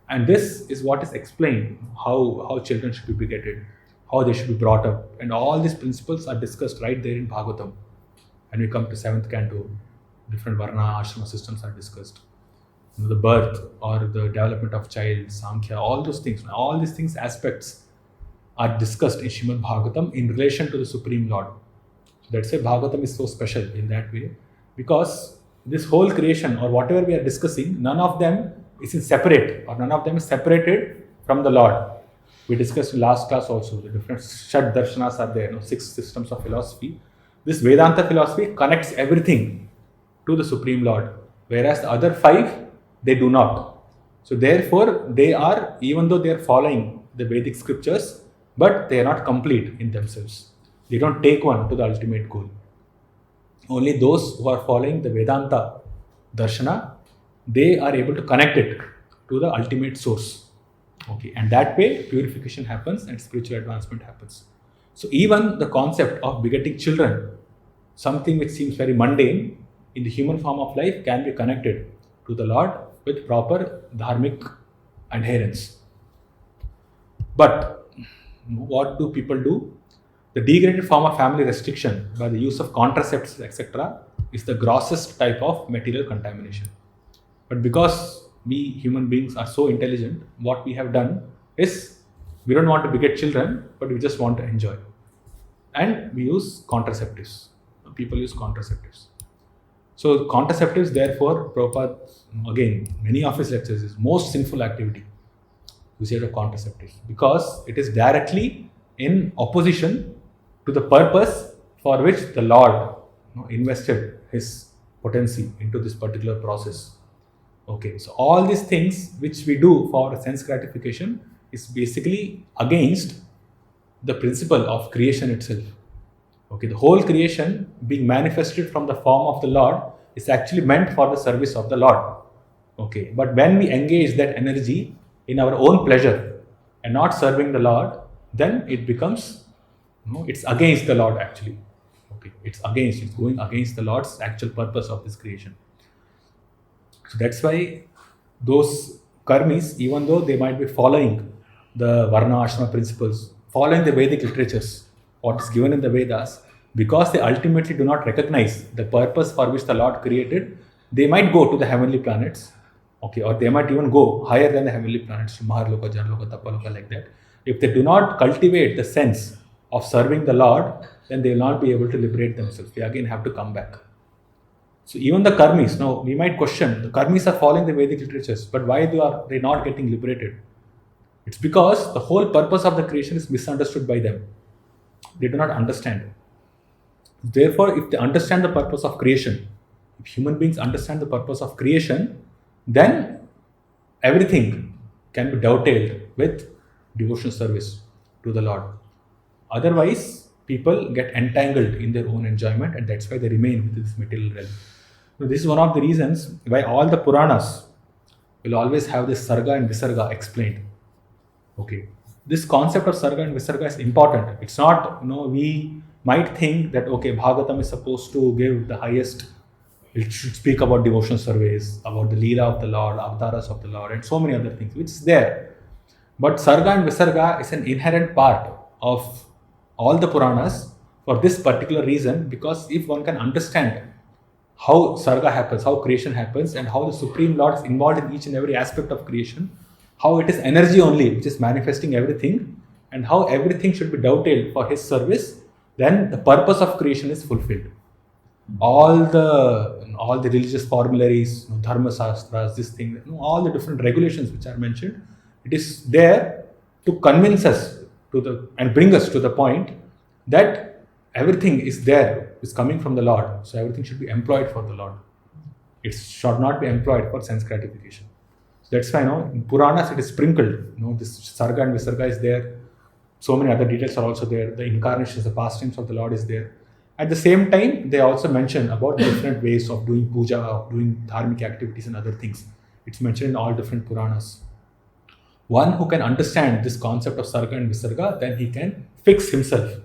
And this is what is explained, how children should be begetted, how they should be brought up, and all these principles are discussed right there in Bhagavatam. And we come to 7th canto, different Varna, Ashrama systems are discussed. The birth or the development of child, Samkhya, all those things, all these things, aspects are discussed in Srimad Bhagavatam in relation to the Supreme Lord. So that's why Bhagavatam is so special in that way, because this whole creation or whatever we are discussing, none of them is separate, or none of them is separated from the Lord. We discussed in last class also, the different Shad Darshanas are there, 6 systems of philosophy. This Vedanta philosophy connects everything to the Supreme Lord, whereas the other 5, they do not. So therefore, they are, even though they are following the Vedic scriptures, but they are not complete in themselves. They don't take one to the ultimate goal. Only those who are following the Vedanta Darshana, they are able to connect it to the ultimate source. Okay, and that way purification happens and spiritual advancement happens. So even the concept of begetting children, something which seems very mundane in the human form of life, can be connected to the Lord with proper dharmic adherence. But what do people do? The degraded form of family restriction by the use of contraceptives, etc., is the grossest type of material contamination. But because we human beings are so intelligent, what we have done is we don't want to beget children, but we just want to enjoy. And we use contraceptives. People use contraceptives. So contraceptives, therefore, Prabhupada, again, many of his lectures is most sinful activity, usage of contraceptives, because it is directly in opposition to the purpose for which the Lord invested his potency into this particular process. Okay, so all these things which we do for sense gratification is basically against the principle of creation itself. Okay, the whole creation being manifested from the form of the Lord is actually meant for the service of the Lord. Okay, but when we engage that energy in our own pleasure and not serving the Lord, then it becomes, it's against the Lord actually. Okay, it's going against the Lord's actual purpose of this creation. So that's why those karmis, even though they might be following the Varna Ashrama principles, following the Vedic literatures, what is given in the Vedas, because they ultimately do not recognize the purpose for which the Lord created, they might go to the heavenly planets, okay, or they might even go higher than the heavenly planets, to Maharloka, Janaloka, Tapaloka, like that. If they do not cultivate the sense of serving the Lord, then they will not be able to liberate themselves. They again have to come back. So even the karmis, now we might question, the karmis are following the Vedic literatures, but why are they not getting liberated? It's because the whole purpose of the creation is misunderstood by them. They do not understand. Therefore, if they understand the purpose of creation, if human beings understand the purpose of creation, then everything can be dovetailed with devotional service to the Lord. Otherwise, people get entangled in their own enjoyment, and that's why they remain within this material realm. So this is one of the reasons why all the Puranas will always have this Sarga and Visarga explained. Okay, this concept of Sarga and Visarga is important. It's not, we might think that, okay, Bhagavatam is supposed to give the highest, it should speak about devotional service, about the Leela of the Lord, avatars of the Lord, and so many other things, which is there. But Sarga and Visarga is an inherent part of all the Puranas for this particular reason, because if one can understand how Sarga happens, how creation happens, and how the Supreme Lord is involved in each and every aspect of creation, how it is energy only which is manifesting everything, and how everything should be dovetailed for His service, then the purpose of creation is fulfilled. All the religious formularies, dharma sastras, this thing, all the different regulations which are mentioned, it is there to convince us and bring us to the point that everything is there, is coming from the Lord. So everything should be employed for the Lord. It should not be employed for sense gratification. So that's why in Puranas it is sprinkled. This Sarga and Visarga is there. So many other details are also there. The incarnations, the pastimes of the Lord is there. At the same time, they also mention about different ways of doing puja, of doing dharmic activities and other things. It's mentioned in all different Puranas. One who can understand this concept of Sarga and Visarga, then he can fix himself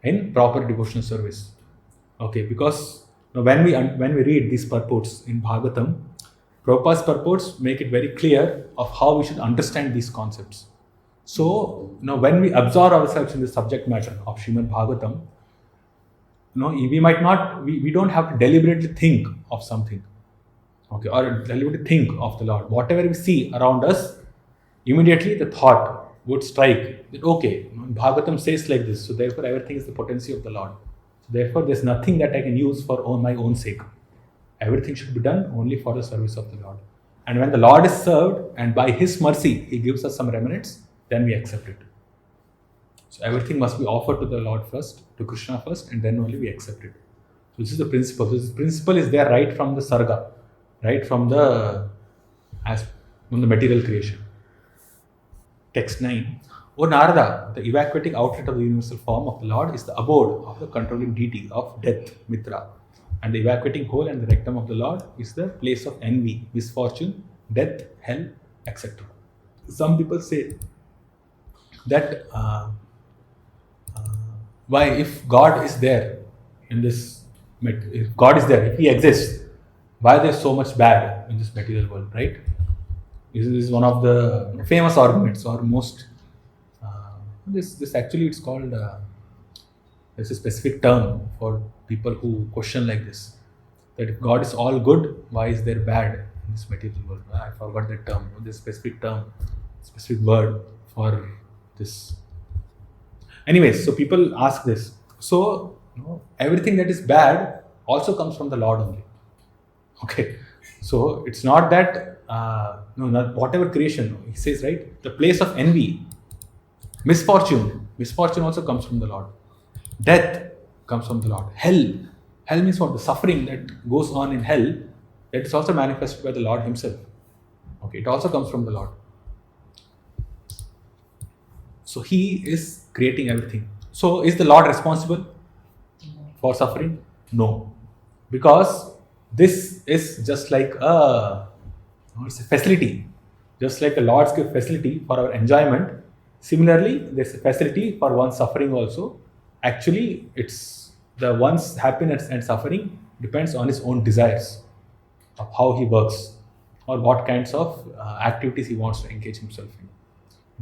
in proper devotional service. Okay, because when we read these purports in Bhagavatam, Prabhupada's purports make it very clear of how we should understand these concepts. So, when we absorb ourselves in the subject matter of Srimad Bhagavatam, we don't have to deliberately think of something, okay, or deliberately think of the Lord. Whatever we see around us, immediately the thought would strike that, okay, Bhagavatam says like this, so therefore everything is the potency of the Lord. So therefore there's nothing that I can use for my own sake. Everything should be done only for the service of the Lord. And when the Lord is served, and by His mercy He gives us some remnants, then we accept it. So everything must be offered to the Lord first, to Krishna first, and then only we accept it. So this is the principle. So this principle is there right from the Sarga, right from the material creation. Text 9. O Narada, the evacuating outlet of the universal form of the Lord is the abode of the controlling deity of death, Mitra. And the evacuating hole and the rectum of the Lord is the place of envy, misfortune, death, hell, etc. Some people say that why, if God is there in this, if God is there, if He exists, why there is so much bad in this material world, right? This is one of the famous arguments, or most. This actually, it's called. There's a specific term for people who question like this. That if God is all good, why is there bad in this material world? I forgot that term. This specific term, specific word for this. Anyways, so people ask this. So everything that is bad also comes from the Lord only. Okay. So it's not that not whatever creation, he says, right? The place of envy, misfortune also comes from the Lord. Death comes from the Lord. Hell means what? The suffering that goes on in hell, that is also manifested by the Lord Himself. Okay, it also comes from the Lord. So He is creating everything. So is the Lord responsible for suffering? No, because this is just like it's a facility. Just like the Lord's give facility for our enjoyment, similarly, there's a facility for one's suffering also. Actually, it's the one's happiness and suffering depends on his own desires of how he works or what kinds of activities he wants to engage himself in.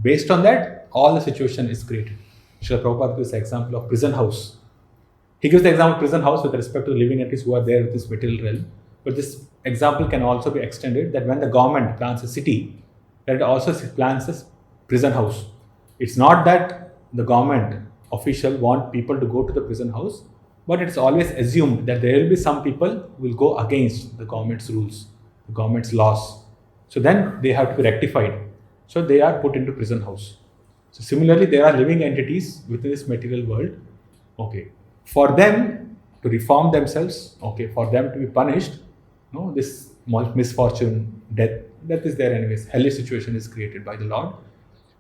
Based on that, all the situation is created. Srila Prabhupada gives the example of prison house. He gives the example of prison house with respect to the living entities who are there with this material realm. But this example can also be extended that when the government plans a city, that it also plans a prison house. It's not that the government official want people to go to the prison house, but it's always assumed that there will be some people who will go against the government's rules, the government's laws. So then they have to be rectified. So they are put into prison house. So similarly, there are living entities within this material world. Okay, for them to reform themselves, okay, for them to be punished, this misfortune, death, death is there anyways. Hellish situation is created by the Lord.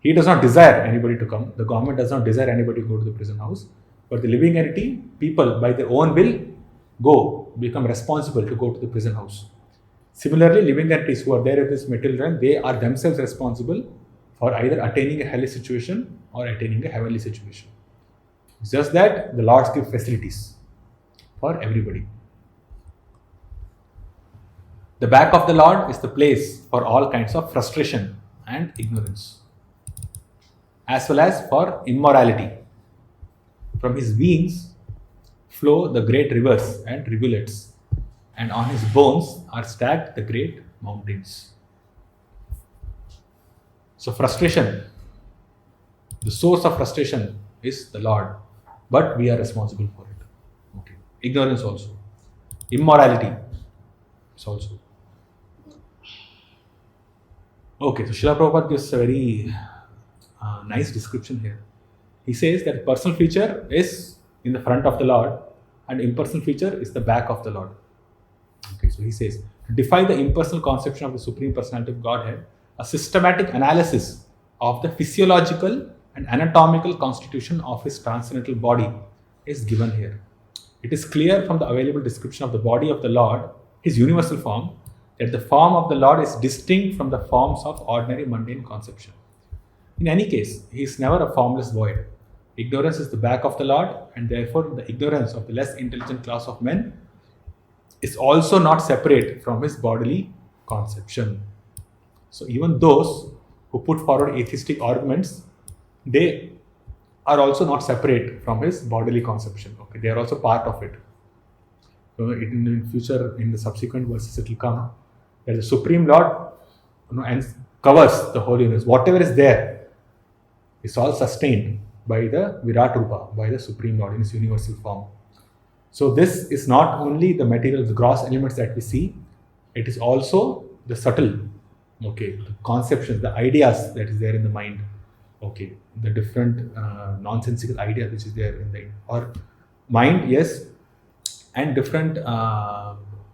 He does not desire anybody to come. The government does not desire anybody to go to the prison house. But the living entity, people by their own will become responsible to go to the prison house. Similarly, living entities who are there in this material realm, they are themselves responsible for either attaining a hellish situation or attaining a heavenly situation. It's just that the Lords give facilities for everybody. The back of the Lord is the place for all kinds of frustration and ignorance, as well as for immorality. From his veins flow the great rivers and rivulets, and on his bones are stacked the great mountains. So frustration, the source of frustration is the Lord, but we are responsible for it. Okay. Ignorance also. Immorality is also. Okay, so Srila Prabhupada gives a very nice description here. He says that personal feature is in the front of the Lord and impersonal feature is the back of the Lord. Okay, so he says, to defy the impersonal conception of the Supreme Personality of Godhead, a systematic analysis of the physiological and anatomical constitution of his transcendental body is given here. It is clear from the available description of the body of the Lord, his universal form, that the form of the Lord is distinct from the forms of ordinary mundane conception. In any case, he is never a formless void. Ignorance is the back of the Lord, and therefore the ignorance of the less intelligent class of men is also not separate from his bodily conception. So even those who put forward atheistic arguments, they are also not separate from his bodily conception. Okay, they are also part of it. So in future, in the subsequent verses, it will come that the Supreme Lord, and covers the whole universe. Whatever is there is all sustained by the Virat Rupa, by the Supreme Lord in his universal form. So this is not only the material, the gross elements that we see, it is also the subtle, okay, the conceptions, the ideas that is there in the mind, okay, the different nonsensical ideas which is there in the or mind, yes, and different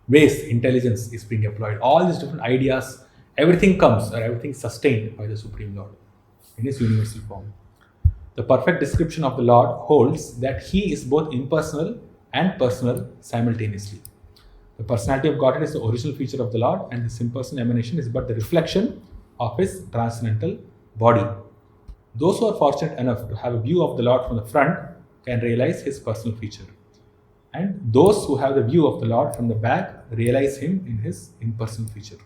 ways intelligence is being employed. All these different ideas, everything comes or everything is sustained by the Supreme Lord in his universal form. The perfect description of the Lord holds that he is both impersonal and personal simultaneously. The personality of Godhead is the original feature of the Lord, and this impersonal emanation is but the reflection of his transcendental body. Those who are fortunate enough to have a view of the Lord from the front can realize his personal feature, and those who have the view of the Lord from the back realize him in his impersonal feature.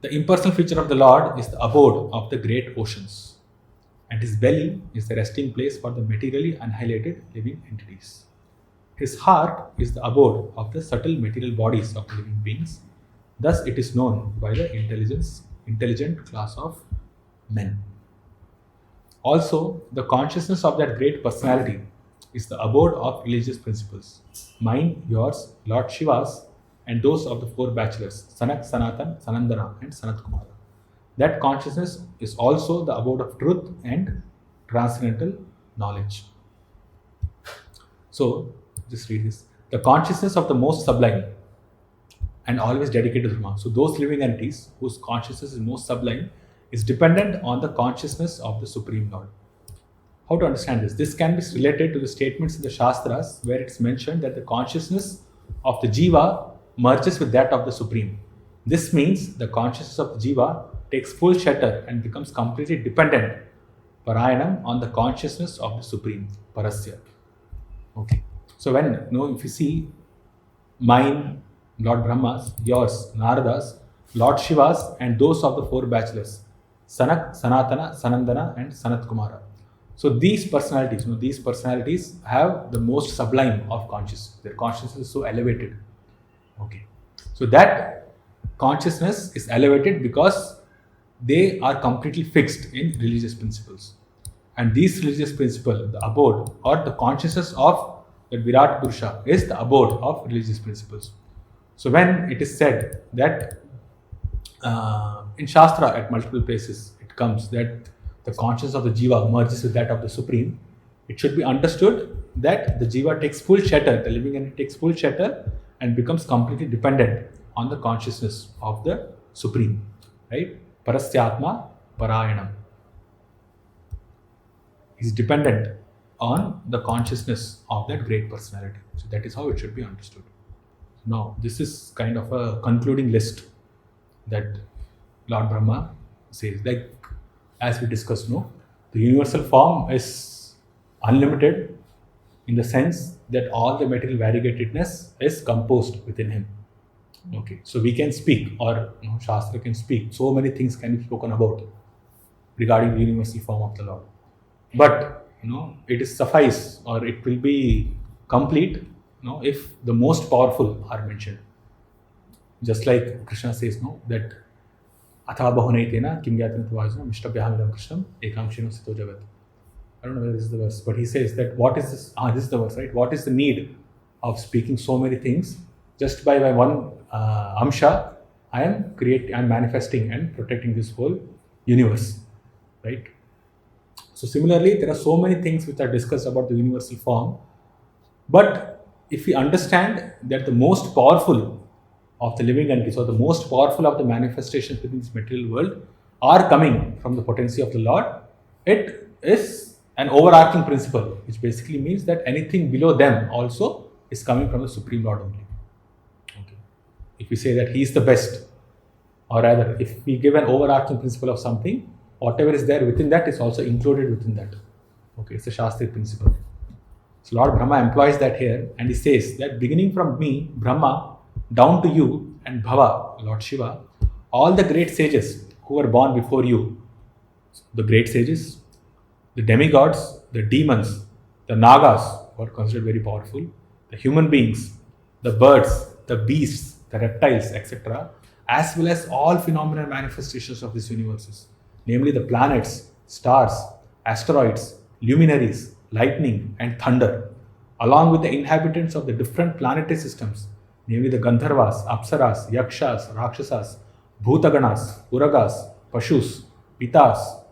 The impersonal feature of the Lord is the abode of the great oceans, and his belly is the resting place for the materially annihilated living entities. His heart is the abode of the subtle material bodies of living beings. Thus it is known by the intelligent class of men. Also, the consciousness of that great personality is the abode of religious principles. Mine, yours, Lord Shiva's, and those of the four bachelors, Sanak, Sanatan, Sanandana, and Sanat Kumara. That consciousness is also the abode of truth and transcendental knowledge. So, just read this. The consciousness of the most sublime and always dedicated to Dharma. So, those living entities whose consciousness is most sublime is dependent on the consciousness of the Supreme Lord. How to understand this? This can be related to the statements in the Shastras where it's mentioned that the consciousness of the Jiva merges with that of the Supreme. This means the consciousness of the Jiva takes full shelter and becomes completely dependent, Parayanam, on the consciousness of the Supreme, Parasya. Okay. So when, if you see mine, Lord Brahma's, yours, Narada's, Lord Shiva's, and those of the four bachelors, Sanak, Sanatana, Sanandana, and Sanat Kumara. So these personalities have the most sublime of consciousness. Their consciousness is so elevated. Okay. So that consciousness is elevated because they are completely fixed in religious principles. And these religious principles, the abode or the consciousness of the Virat Purusha is the abode of religious principles. So when it is said that in Shastra at multiple places it comes that the consciousness of the Jiva merges with that of the Supreme, it should be understood that the Jiva takes full shelter, the living entity takes full shelter and becomes completely dependent on the consciousness of the Supreme. right? Parasyatma Parayanam. He's dependent on the consciousness of that great personality. So that is how it should be understood. Now, this is kind of a concluding list that Lord Brahma says. Like, as we discussed, no, the universal form is unlimited in the sense that all the material variegatedness is composed within him. Okay, so we can speak, or Shastra can speak. So many things can be spoken about regarding the universal form of the Lord. But it is suffice, or it will be complete, if the most powerful are mentioned. Just like Krishna says, that Atha Bahunaitena Kim Gyatana Tvajana Mishtabhyamidam Krishnam Ekamshino Sito Jagat. I don't know whether this is the verse, but he says that what is this? This is the verse, right? What is the need of speaking so many things? Just by one amsha, I am manifesting and protecting this whole universe, right? So similarly, there are so many things which are discussed about the universal form. But if we understand that the most powerful of the living entities, or the most powerful of the manifestations within this material world, are coming from the potency of the Lord, it is an overarching principle, which basically means that anything below them also is coming from the Supreme Lord only. Okay. If we say that He is the best, or rather, if we give an overarching principle of something, whatever is there within that is also included within that. Okay, it's a Shastric principle. So Lord Brahma employs that here, and he says that beginning from me, Brahma, down to you and Bhava, Lord Shiva, all the great sages who were born before you, the great sages, the demigods, the demons, the Nagas, who are considered very powerful, the human beings, the birds, the beasts, the reptiles, etc., as well as all phenomenal manifestations of these universes, namely the planets, stars, asteroids, luminaries, lightning and thunder, along with the inhabitants of the different planetary systems, namely the Gandharvas, Apsaras, Yakshas, Rakshasas, Bhutaganas, Uragas, Pashus, Pitas,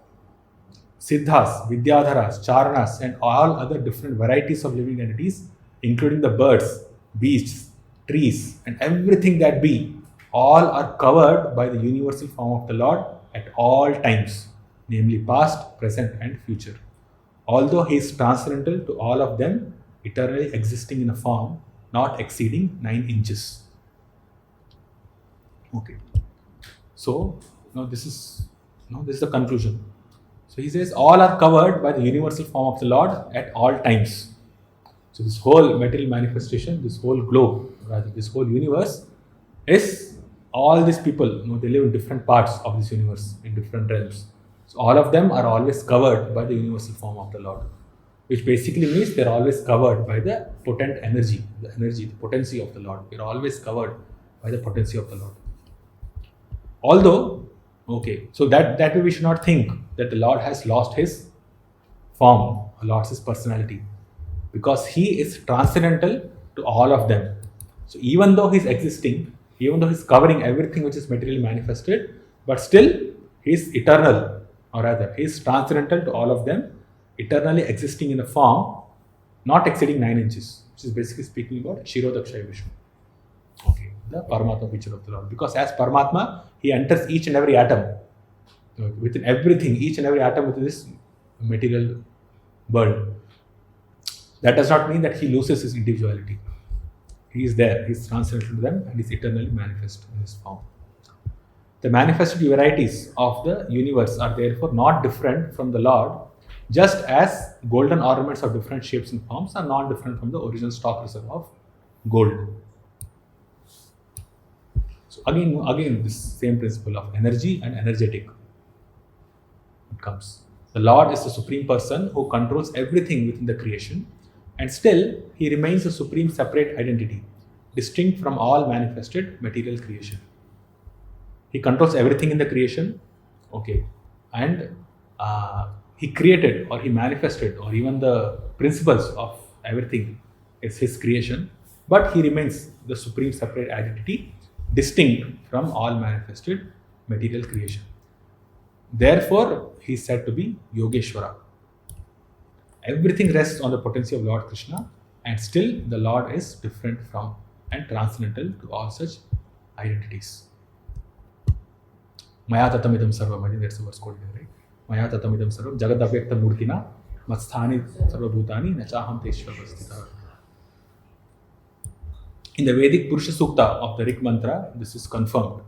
Siddhas, Vidyadharas, Charanas, and all other different varieties of living entities, including the birds, beasts, trees, and everything that be, all are covered by the universal form of the Lord at all times, namely past, present, and future. Although He is transcendental to all of them, eternally existing in a form not exceeding 9 inches. Okay. So, now this is the conclusion. So he says all are covered by the universal form of the Lord at all times. So this whole material manifestation, this whole globe, rather this whole universe is all these people, they live in different parts of this universe, in different realms. So all of them are always covered by the universal form of the Lord, which basically means they're always covered by the potent energy, the potency of the Lord. They're always covered by the potency of the Lord. Although, so that way we should not think that the Lord has lost His form, or lost His personality, because He is transcendental to all of them. So even though He's existing, even though He's covering everything which is materially manifested, but still He is eternal, or rather He is transcendental to all of them, eternally existing in a form not exceeding 9 inches, which is basically speaking about Shirodakshaya Vishnu. Okay, the Paramatma feature of the Lord. Because as Paramatma, He enters each and every atom. Within everything, each and every atom within this material world. That does not mean that He loses His individuality. He is there, He is transcendental to them, and He is eternally manifest in His form. The manifested varieties of the universe are therefore not different from the Lord, just as golden ornaments of different shapes and forms are not different from the original stock reserve of gold. So again, this same principle of energy and energetic. It comes. The Lord is the supreme person who controls everything within the creation, and still He remains a supreme separate identity, distinct from all manifested material creation. He controls everything in the creation, and He created, or He manifested, or even the principles of everything is His creation, but He remains the supreme separate identity, distinct from all manifested material creation. Therefore, He is said to be Yogeshwara. Everything rests on the potency of Lord Krishna, and still the Lord is different from and transcendental to all such identities. Maya tatamidam sarvam. I think that's the verse quoted, right? Maya tatamidam sarvam jagadavyakta murtina matsthani sarvabhutani nachaham teshvarvastita. In the Vedic Purusha Sukta of the Rig Mantra, this is confirmed.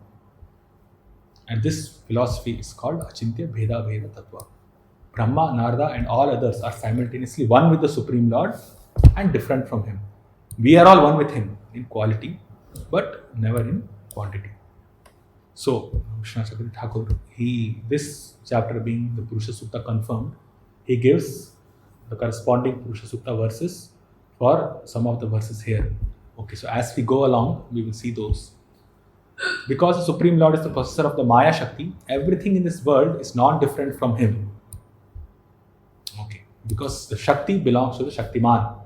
And this philosophy is called Achintya Bheda Bheda Tattva. Brahma, Narada and all others are simultaneously one with the Supreme Lord and different from Him. We are all one with Him in quality, but never in quantity. So, Vishwanath Chakravarti Thakur, this chapter being the Purusha Sukta confirmed, he gives the corresponding Purusha Sukta verses for some of the verses here. Okay, so as we go along, we will see those. Because the Supreme Lord is the possessor of the Maya Shakti, everything in this world is non-different from Him. Okay, because the Shakti belongs to the Shaktiman.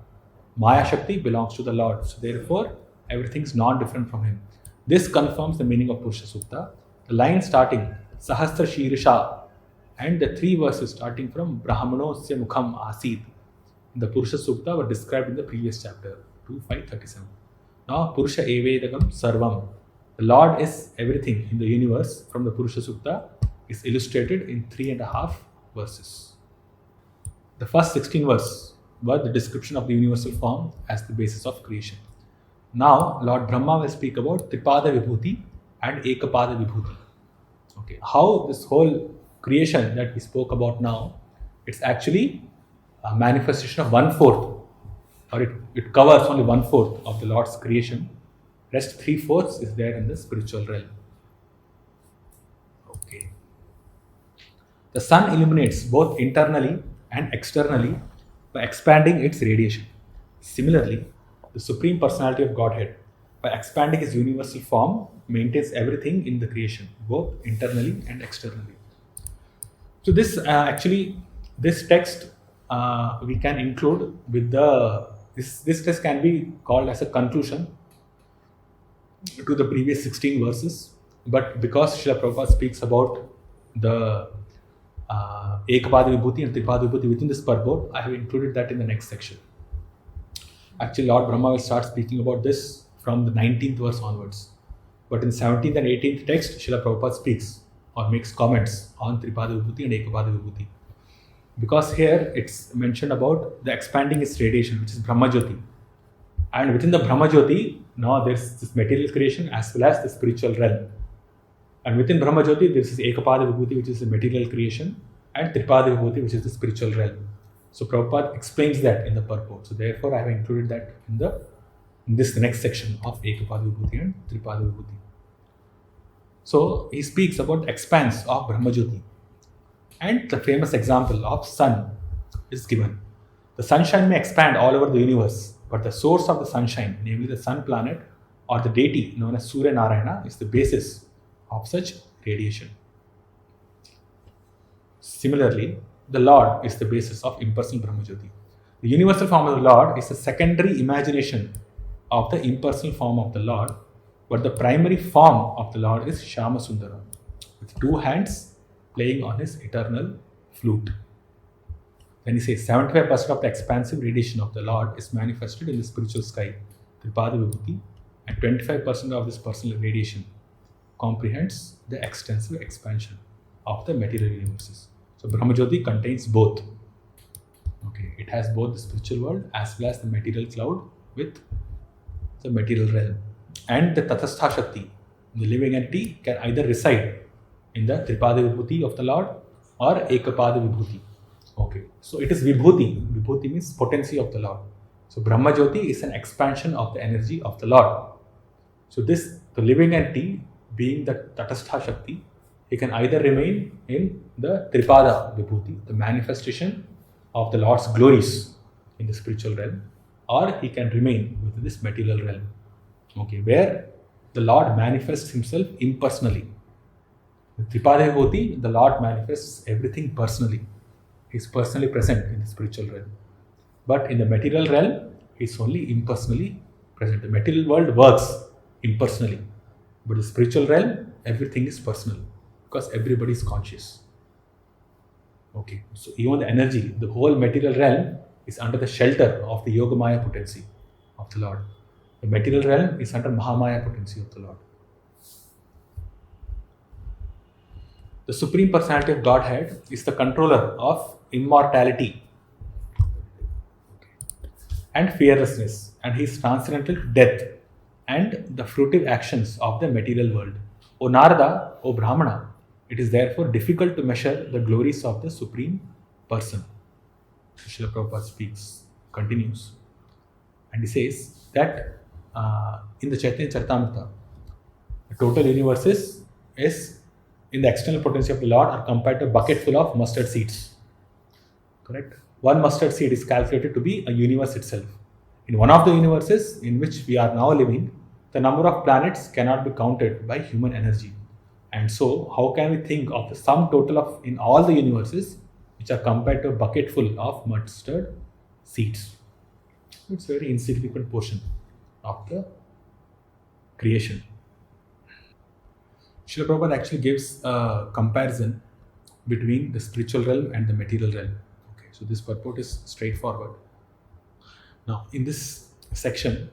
Maya Shakti belongs to the Lord. So therefore, everything is non-different from Him. This confirms the meaning of Purusha Sukta. The line starting, Sahasra Shirisha, and the 3 verses starting from Brahmanosya Mukham Asid, the Purusha Sukta were described in the previous chapter, 2.5.37. Now, Purusha Evedagam Sarvam. The Lord is everything in the universe from the Purusha Sukta is illustrated in 3.5 verses. The first 16 verses were the description of the universal form as the basis of creation. Now, Lord Brahma will speak about Tripada Vibhuti and Ekapada Vibhuti. Okay, how this whole creation that we spoke about now, it's actually a manifestation of 1/4, or it covers only 1/4 of the Lord's creation. Rest 3/4 is there in the spiritual realm. Okay. The sun illuminates both internally and externally by expanding its radiation. Similarly, the Supreme Personality of Godhead, by expanding His universal form, maintains everything in the creation, both internally and externally. So this this text we can include with this text can be called as a conclusion to the previous 16 verses, but because Srila Prabhupada speaks about the Ekapada Vibhuti and Tripada Vibhuti within this purport, I have included that in the next section. Actually, Lord Brahma will start speaking about this from the 19th verse onwards. But in 17th and 18th text, Srila Prabhupada speaks or makes comments on Tripada Vibhuti and Ekapada Vibhuti. Because here it's mentioned about the expanding its radiation, which is Brahmajyoti. And within the Brahmajyoti, now there's this material creation as well as the spiritual realm. And within Brahmajyoti, there is Ekapada Vibhuti, which is the material creation, and Tripada Vibhuti, which is the spiritual realm. So Prabhupada explains that in the purport. So therefore, I have included that in this next section of Ekapada Vibhuti and Tripada Vibhuti. So he speaks about the expanse of Brahmajyoti. And the famous example of sun is given. The sunshine may expand all over the universe, but the source of the sunshine, namely the sun planet or the deity known as Surya Narayana, is the basis of such radiation. Similarly, the Lord is the basis of impersonal Brahmajyoti. The universal form of the Lord is a secondary imagination of the impersonal form of the Lord, but the primary form of the Lord is Shyama Sundara, with 2 hands playing on his eternal flute. When he says 75% of the expansive radiation of the Lord is manifested in the spiritual sky, Tripada Vibhuti, and 25% of this personal radiation comprehends the extensive expansion of the material universes. So Brahmajyoti contains both. Okay, it has both the spiritual world as well as the material cloud with the material realm. And the Tathastha Shakti, the living entity, can either reside in the Tripada Vibhuti of the Lord or Ekapada Vibhuti. Okay, so it is Vibhuti. Vibhuti means potency of the Lord. So Brahmajyoti is an expansion of the energy of the Lord. So the living entity, being the Tatastha Shakti, he can either remain in the Tripada Vibhuti, the manifestation of the Lord's glories in the spiritual realm, or he can remain within this material realm. Okay, where the Lord manifests himself impersonally. In Tripada Vibhuti, the Lord manifests everything personally. He is personally present in the spiritual realm. But in the material realm, he is only impersonally present. The material world works impersonally. But the spiritual realm, everything is personal because everybody is conscious. Okay, so even the energy, the whole material realm is under the shelter of the Yogamaya potency of the Lord. The material realm is under Mahamaya potency of the Lord. The Supreme Personality of Godhead is the controller of immortality and fearlessness, and he is transcendental to death and the fruitive actions of the material world. O Narada, O Brahmana, it is therefore difficult to measure the glories of the Supreme Person. Srila Prabhupada continues, and he says that in the Chaitanya Charitamrita, the total universe is in the external potency of the Lord are compared to a bucket full of mustard seeds. Correct? One mustard seed is calculated to be a universe itself. In one of the universes in which we are now living, the number of planets cannot be counted by human energy. And so, how can we think of the sum total of in all the universes which are compared to a bucket full of mustard seeds? It's a very insignificant portion of the creation. Srila Prabhupada actually gives a comparison between the spiritual realm and the material realm. Okay, so this purport is straightforward. Now, in this section,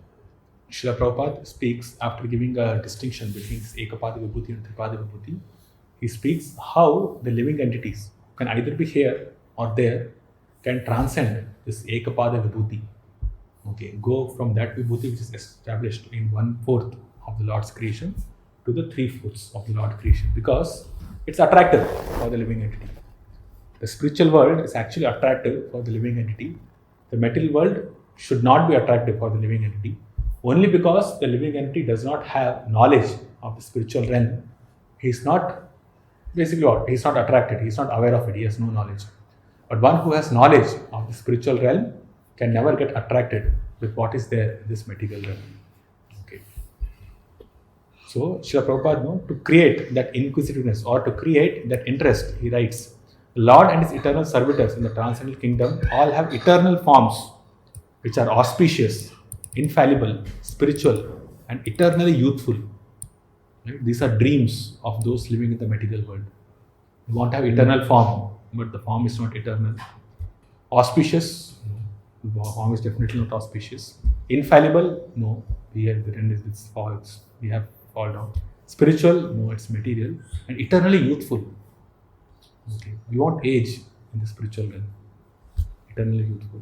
Srila Prabhupada speaks after giving a distinction between this Ekapada Vibhuti and Tripada Vibhuti. He speaks how the living entities can either be here or there, can transcend this Ekapada Vibhuti. Okay, go from that Vibhuti which is established in 1/4 of the Lord's creation to the 3/4 of the Lord's creation, because it's attractive for the living entity. The spiritual world is actually attractive for the living entity. The material world should not be attractive for the living entity. Only because the living entity does not have knowledge of the spiritual realm, he is not basically what? He is not attracted, he is not aware of it, he has no knowledge. But one who has knowledge of the spiritual realm can never get attracted with what is there in this material realm. Okay. So, Srila Prabhupada, to create that inquisitiveness or to create that interest, he writes, the Lord and his eternal servitors in the transcendental kingdom all have eternal forms which are auspicious, infallible, spiritual, and eternally youthful. Right? These are dreams of those living in the material world. You want to have eternal form, but the form is not eternal. Auspicious, no. The form is definitely not auspicious. Infallible, no. We have it's false. We have fall down. Spiritual, no, it's material. And eternally youthful. Okay. You won't age in the spiritual realm. Eternally youthful.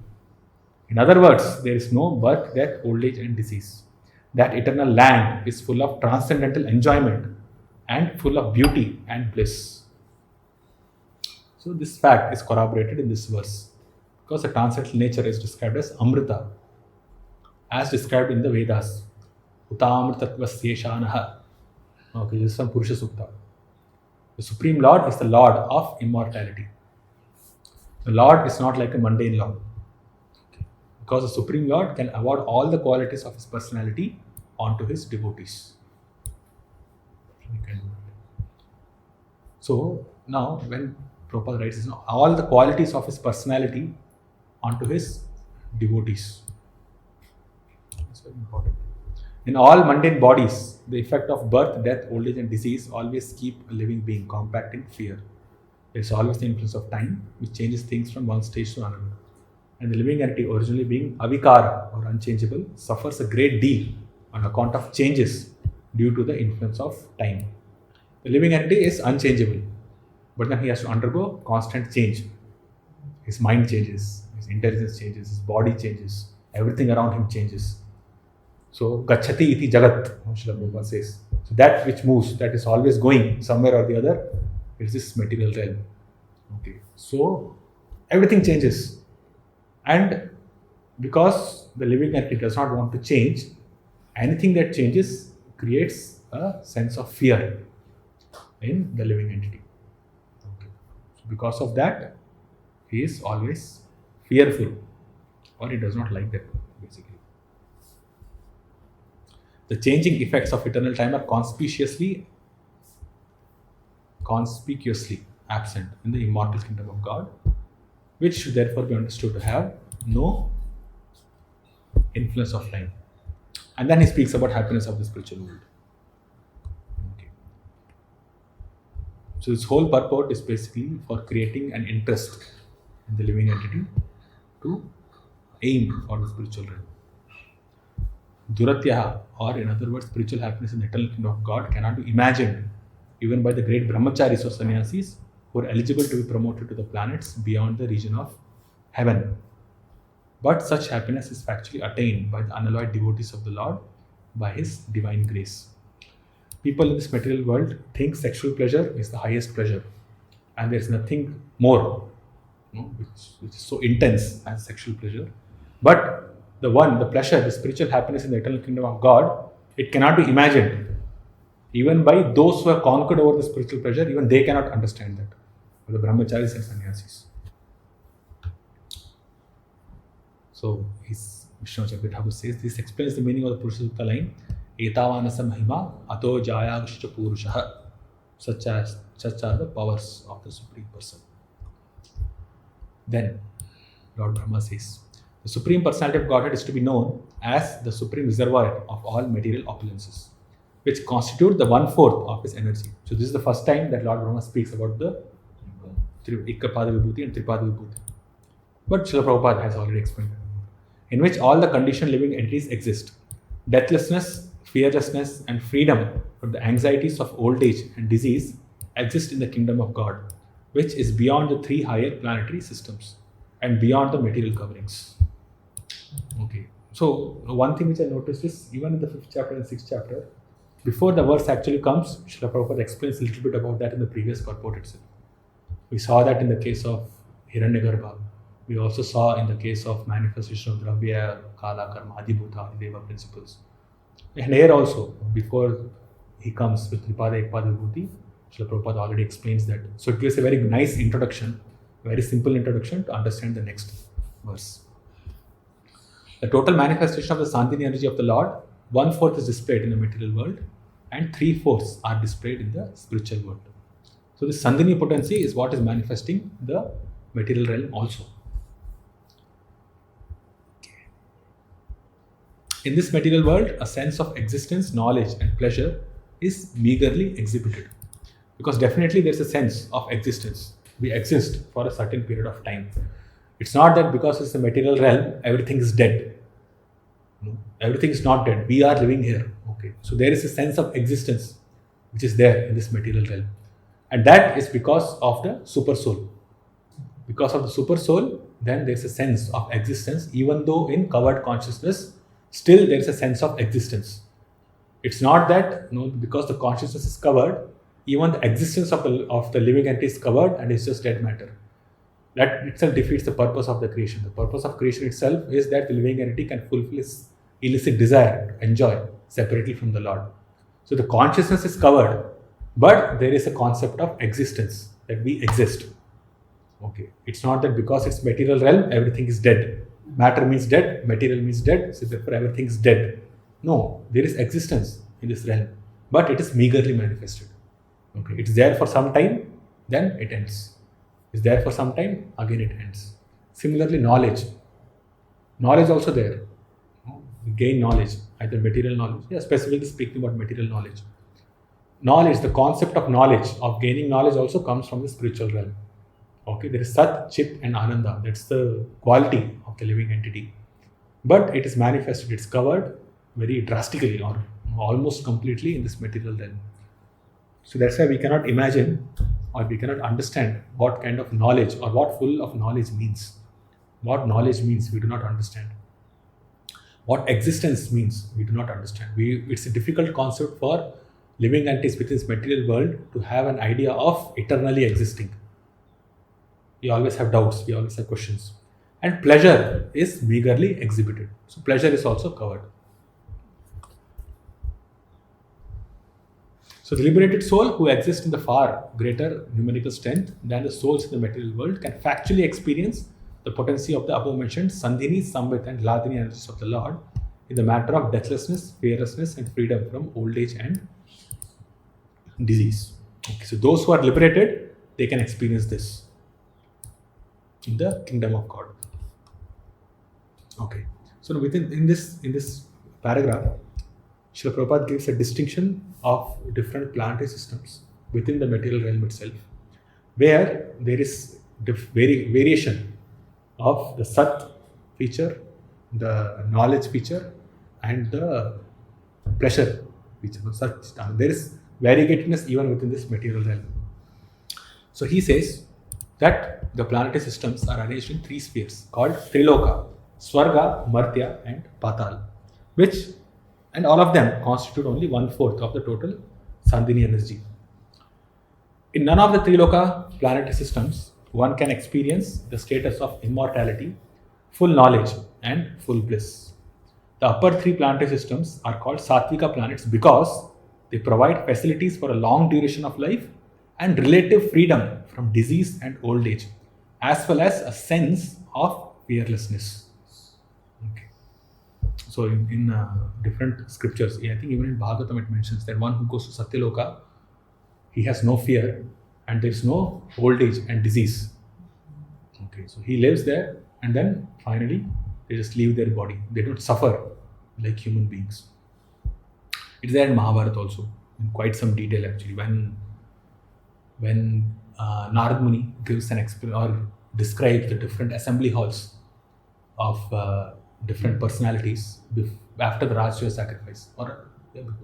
In other words, there is no birth, death, old age, and disease. That eternal land is full of transcendental enjoyment and full of beauty and bliss. So, this fact is corroborated in this verse, because the transcendental nature is described as Amrita, as described in the Vedas. Utamritatvaseshanaha. Okay, this is from Purusha Sukta. The Supreme Lord is the Lord of immortality. The Lord is not like a mundane Lord. Because the Supreme Lord can award all the qualities of his personality onto his devotees. He can do that. So, now when Prabhupada writes all the qualities of his personality onto his devotees. That's very important. In all mundane bodies, the effect of birth, death, old age and disease always keep a living being compact in fear. There is always the influence of time which changes things from one stage to another. And the living entity, originally being avikara or unchangeable, suffers a great deal on account of changes due to the influence of time. The living entity is unchangeable, but then he has to undergo constant change. His mind changes, his intelligence changes, his body changes, everything around him changes. So, gacchati iti jagat, Srila Prabhupada says. So, that which moves, that is always going somewhere or the other, is this material realm. Okay. So, everything changes. And because the living entity does not want to change, anything that changes creates a sense of fear in the living entity. Okay. So because of that, he is always fearful, or he does not like that, basically. The changing effects of eternal time are conspicuously absent in the immortal kingdom of God, which should therefore be understood to have no influence of time. And then he speaks about happiness of the spiritual world. Okay. So this whole purport is basically for creating an interest in the living entity to aim for the spiritual realm. Duratyaha, or in other words, spiritual happiness in the eternal kingdom of God cannot be imagined even by the great brahmacharis or sannyasis who are eligible to be promoted to the planets beyond the region of heaven. But such happiness is factually attained by the unalloyed devotees of the Lord by His divine grace. People in this material world think sexual pleasure is the highest pleasure, and there is nothing more, which is so intense as sexual pleasure. But the pleasure, the spiritual happiness in the eternal kingdom of God, it cannot be imagined. Even by those who have conquered over the spiritual pleasure, even they cannot understand that. The brahmacharis and sannyasis. So, Vishnu Chakravarti Thakur says, this explains the meaning of the Purusha Sukta line, Etavanasa mahima ato jayagshcha purushaha. Such are the powers of the Supreme Person. Then, Lord Brahma says, the Supreme Personality of Godhead is to be known as the Supreme Reservoir of all material opulences, which constitute the 1/4 of His energy. So, this is the first time that Lord Brahma speaks about the Ikkapada Vibhuti and Tripada Vibhuti. But Srila Prabhupada has already explained it, in which all the conditioned living entities exist. Deathlessness, fearlessness, and freedom from the anxieties of old age and disease exist in the kingdom of God, which is beyond the 3 higher planetary systems and beyond the material coverings. Okay. So, one thing which I noticed is, even in the 5th chapter and 6th chapter, before the verse actually comes, Srila Prabhupada explains a little bit about that in the previous purport itself. We saw that in the case of Hiranyagarbha. We also saw in the case of manifestation of Dravya, Kala, Karma, Adibhuta, Adideva principles. And here also, before he comes with Tripada, Ekpada, Vibhuti, Srila Prabhupada already explains that. So it gives a very nice introduction, very simple introduction to understand the next verse. The total manifestation of the Sandhini energy of the Lord, 1/4 is displayed in the material world and 3/4 are displayed in the spiritual world. So this Sandhini potency is what is manifesting the material realm also. In this material world, a sense of existence, knowledge and pleasure is meagerly exhibited. Because definitely there is a sense of existence. We exist for a certain period of time. It's not that because it's a material realm, everything is dead. No, everything is not dead. We are living here. Okay. So there is a sense of existence which is there in this material realm. And that is because of the super soul. Because of the super soul, then there is a sense of existence, even though in covered consciousness, still there is a sense of existence. It's not that because the consciousness is covered, even the existence of the living entity is covered and it's just dead matter. That itself defeats the purpose of the creation. The purpose of creation itself is that the living entity can fulfill its illicit desire to enjoy separately from the Lord. So the consciousness is covered, but there is a concept of existence, that we exist. Okay. It's not that because it's material realm, everything is dead. Matter means dead, material means dead, so therefore everything is dead. No, there is existence in this realm, but it is meagerly manifested. Okay, it's there for some time, then it ends. It's there for some time, again it ends. Similarly, knowledge. Knowledge also there. We gain knowledge, either material knowledge. Yeah, specifically speaking about material knowledge. Knowledge, the concept of knowledge, of gaining knowledge also comes from the spiritual realm. Okay, there is Sat, Chit and Ananda. That's the quality of the living entity. But it is manifested, it's covered very drastically or almost completely in this material realm. So that's why we cannot imagine or we cannot understand what kind of knowledge or what full of knowledge means. What knowledge means, we do not understand. What existence means, we do not understand. It's a difficult concept for living entities within this material world to have an idea of eternally existing. We always have doubts, we always have questions. And pleasure is meagerly exhibited. So pleasure is also covered. So the liberated soul who exists in the far greater numerical strength than the souls in the material world can factually experience the potency of the above mentioned Sandhini, Samvit and Hladini energies of the Lord in the matter of deathlessness, fearlessness and freedom from old age and disease. Okay, so those who are liberated, they can experience this in the kingdom of God. Okay, so in this paragraph, Srila Prabhupada gives a distinction of different planetary systems within the material realm itself, where there is variation of the Sat feature, the knowledge feature, and the pleasure feature. There is variegatedness even within this material realm. So he says that the planetary systems are arranged in 3 spheres called Triloka, Swarga, Martya and Patal, and all of them constitute only 1/4 of the total Sandhini energy. In none of the Triloka planetary systems, one can experience the status of immortality, full knowledge and full bliss. The upper 3 planetary systems are called Satvika planets because they provide facilities for a long duration of life and relative freedom from disease and old age, as well as a sense of fearlessness. Okay. So in different scriptures, I think even in Bhagavatam it mentions that one who goes to Satyaloka, he has no fear and there is no old age and disease. Okay, so he lives there and then finally they just leave their body. They don't suffer like human beings. It's there in Mahabharata also, in quite some detail actually. When Narad Muni gives an or describes the different assembly halls of different personalities after the Rajasuya sacrifice, or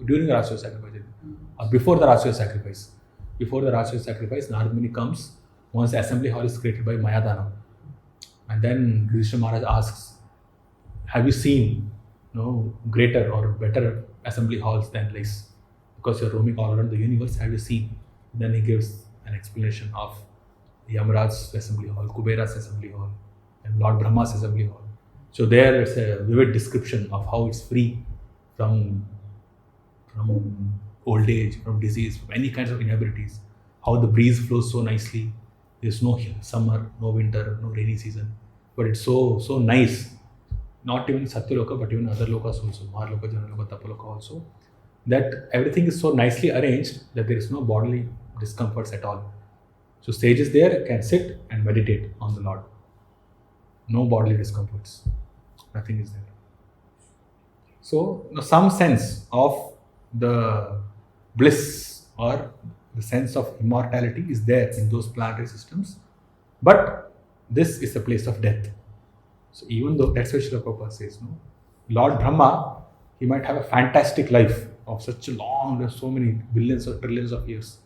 during the Rajasuya sacrifice, or before the Rajasuya sacrifice. Before the Rajasuya sacrifice, Narad Muni comes once the assembly hall is created by Mayadana. And then Yudhishthira Maharaj asks, have you seen greater or better assembly halls than this? Because you're roaming all around the universe, have you seen? Then he gives an explanation of Yamaraj's assembly hall, Kubera's assembly hall, and Lord Brahma's assembly hall. So there is a vivid description of how it's free from old age, from disease, from any kinds of inabilities, how the breeze flows so nicely. There's no summer, no winter, no rainy season, but it's so nice. Not even Satyaloka, but even other lokas also, Maharloka, Janaloka, Tapaloka also, that everything is so nicely arranged that there is no bodily discomforts at all. So sages there can sit and meditate on the Lord. No bodily discomforts. Nothing is there. So some sense of the bliss or the sense of immortality is there in those planetary systems, but this is a place of death. So even though, that's what Srila Prabhupada says, Lord Brahma, he might have a fantastic life of such a long, there's so many billions or trillions of years,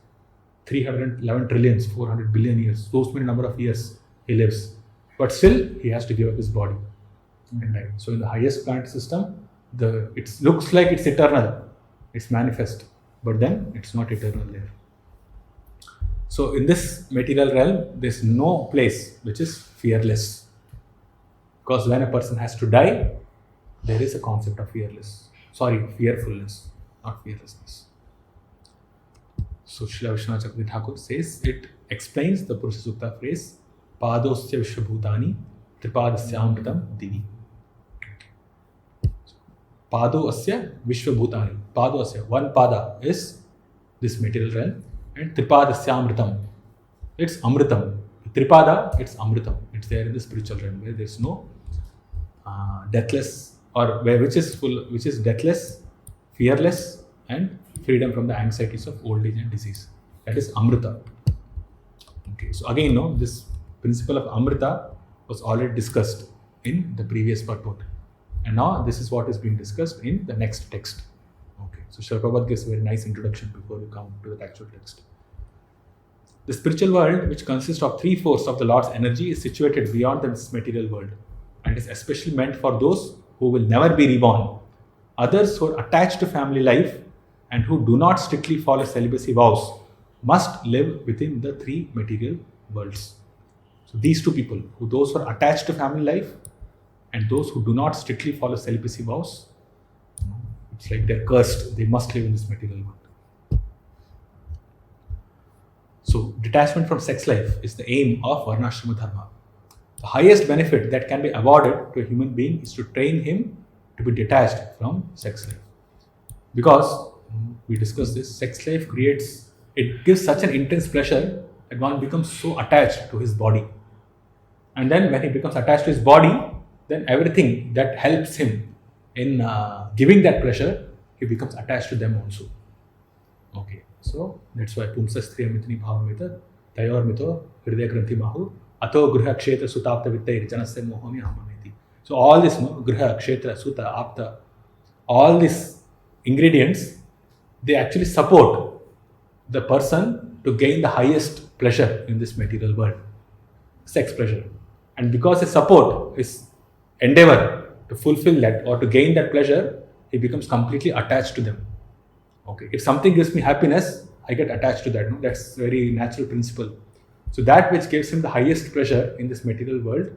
311 trillions, 400 billion years, those many number of years he lives, but still he has to give up his body and die. So in the highest planetary system, it looks like it's eternal, it's manifest, but then it's not eternal there. So in this material realm, there's no place which is fearless. Because when a person has to die, there is a concept of fearfulness, not fearlessness. So Srila Vishwanath Chakravarti Thakur says, it explains the Purusha Sukta phrase, Padosya Vishwabhutani Tripadasya Divi. Padosya Vishwabhutani. Padosya, one pada is this material realm, and Tripadasya Amritam, it's Amritam. Tripada, it's Amritam. It's there in the spiritual realm where there's no deathless, or which is deathless, fearless, and freedom from the anxieties of old age and disease. That is Amrita. Okay, so again, this principle of Amrita was already discussed in the previous purport, and now this is what is being discussed in the next text. Okay, so Srila Prabhupada gives a very nice introduction before we come to the actual text. The spiritual world, which consists of 3/4 of the Lord's energy, is situated beyond this material world and is especially meant for those who will never be reborn. Others who are attached to family life and who do not strictly follow celibacy vows must live within the 3 material worlds. So these 2 people, those who are attached to family life and those who do not strictly follow celibacy vows, it's like they're cursed. They must live in this material world. So detachment from sex life is the aim of Varnashrama Dharma. The highest benefit that can be awarded to a human being is to train him to be detached from sex life. Because, we discussed this, sex life gives such an intense pleasure that one becomes so attached to his body. And then when he becomes attached to his body, then everything that helps him in giving that pleasure, he becomes attached to them also. Okay, so that's why Pumsastriya Mitini Bhavamita Tayor Mito Hridaya Granthi Mahu Ato Gruha Kshetra Sutapta Vittay Janasya Mohami Ahamamiti. So all this, Gruha, Kshetra, Suta, Apta, all these ingredients, they actually support the person to gain the highest pleasure in this material world, sex pleasure. And because his support, his endeavor to fulfill that or to gain that pleasure, he becomes completely attached to them. Okay, if something gives me happiness, I get attached to that. No? That's very natural principle. So that which gives him the highest pleasure in this material world,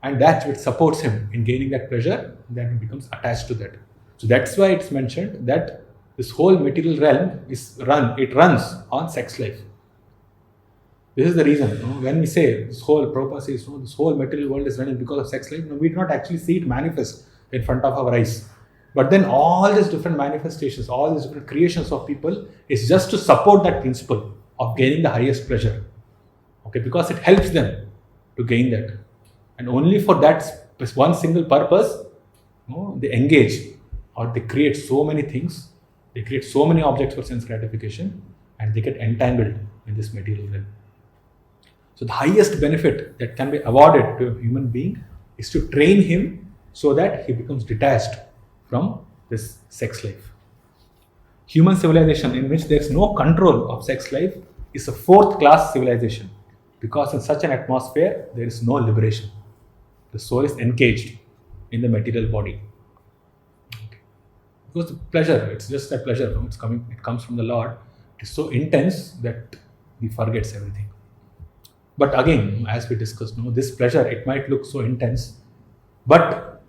and that which supports him in gaining that pleasure, then he becomes attached to that. So that's why it's mentioned that this whole material realm runs on sex life. This is the reason. When we say this whole Prabhupada says, this whole material world is running because of sex life, we do not actually see it manifest in front of our eyes. But then all these different manifestations, all these different creations of people is just to support that principle of gaining the highest pleasure. Okay, because it helps them to gain that. And only for that one single purpose, they engage or they create so many things, they create so many objects for sense gratification, and they get entangled in this material realm. So the highest benefit that can be awarded to a human being is to train him so that he becomes detached from this sex life. Human civilization in which there is no control of sex life is a fourth class civilization, because in such an atmosphere there is no liberation. The soul is engaged in the material body. Okay. Because the pleasure, it's just that pleasure, it comes from the Lord. It is so intense that he forgets everything. But again, as we discussed, this pleasure, it might look so intense, but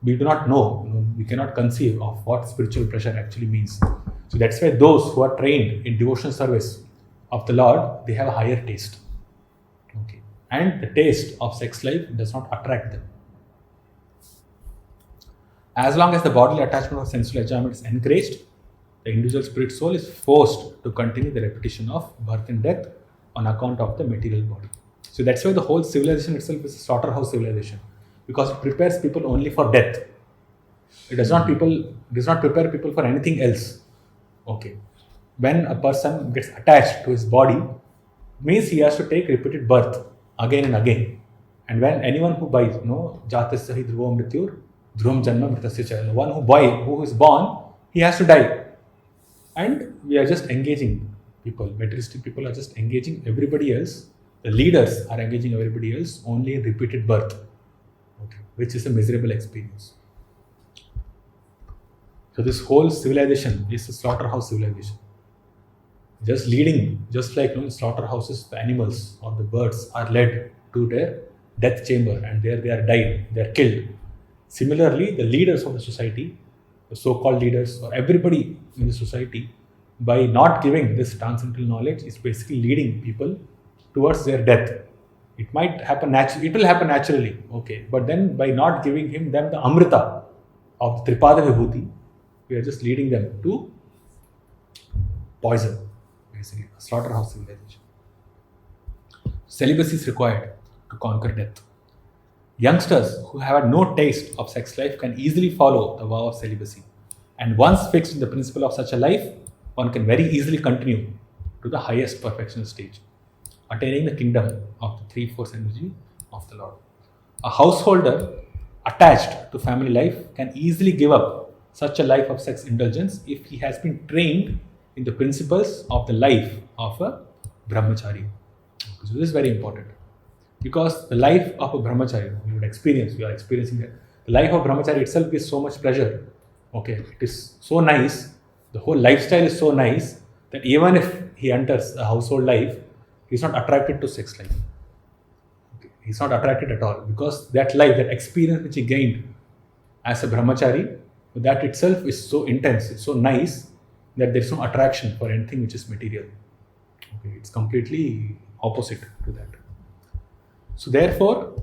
we do not know, we cannot conceive of what spiritual pleasure actually means. So that's why those who are trained in devotional service of the Lord, they have a higher taste. Okay. And the taste of sex life does not attract them. As long as the bodily attachment of sensual enjoyment is encouraged, the individual spirit soul is forced to continue the repetition of birth and death on account of the material body. So that's why the whole civilization itself is a slaughterhouse civilization, because it prepares people only for death. It does not prepare people for anything else. Okay. When a person gets attached to his body, means he has to take repeated birth again and again. And when anyone who buys, jatasya hi dhruvam mrityur, dhruvam janma mritasya cha, the one who is born, he has to die. And we are just engaging people, materialistic people are just engaging everybody else. The leaders are engaging everybody else only in repeated birth, okay, which is a miserable experience. So this whole civilization is a slaughterhouse civilization. Just like slaughterhouses, the animals or the birds are led to their death chamber, and there they are died, they are killed. Similarly, the leaders of the society, the so-called leaders or everybody in the society, by not giving this transcendental knowledge, is basically leading people towards their death. It might happen naturally, it will happen naturally, okay. But then by not giving them the Amrita of the Tripada Vibhuti, we are just leading them to poison, basically, a slaughterhouse civilization. Celibacy is required to conquer death. Youngsters who have had no taste of sex life can easily follow the vow of celibacy. And once fixed in the principle of such a life, one can very easily continue to the highest perfectional stage, attaining the kingdom of the three-fourths energy of the Lord. A householder attached to family life can easily give up such a life of sex indulgence if he has been trained in the principles of the life of a brahmachari. So this is very important, because the life of a brahmachari, we are experiencing that. The life of brahmachari itself gives so much pleasure. Okay, it is so nice. The whole lifestyle is so nice that even if he enters a household life, he is not attracted to sex life. Okay. He is not attracted at all, because that life, that experience which he gained as a brahmachari, that itself is so intense, it's so nice that there is no attraction for anything which is material. Okay. It's completely opposite to that. So therefore,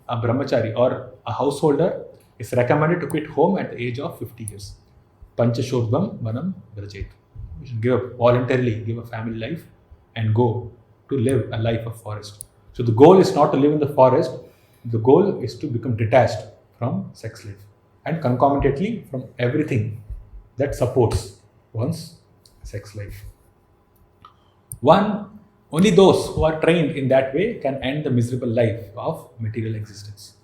a brahmachari or a householder is recommended to quit home at the age of 50 years. Panchashodvam vanam vrajet. You should voluntarily give a family life and go to live a life of forest. So the goal is not to live in the forest. The goal is to become detached from sex life and concomitantly from everything that supports one's sex life. Only those who are trained in that way can end the miserable life of material existence.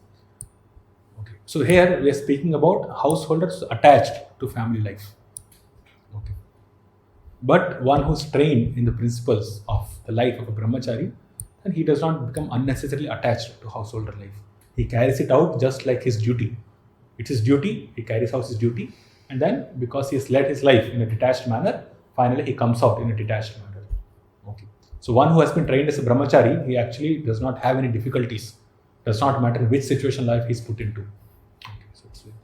Okay. So here we are speaking about householders attached to family life. Okay. But one who's trained in the principles of the life of a brahmachari, then he does not become unnecessarily attached to householder life. He carries it out just like his duty. It's his duty, he carries out his duty, and then because he has led his life in a detached manner, finally he comes out in a detached manner. Okay. So one who has been trained as a brahmachari, he actually does not have any difficulties. Does not matter which situation life he's put into. Okay, so it's like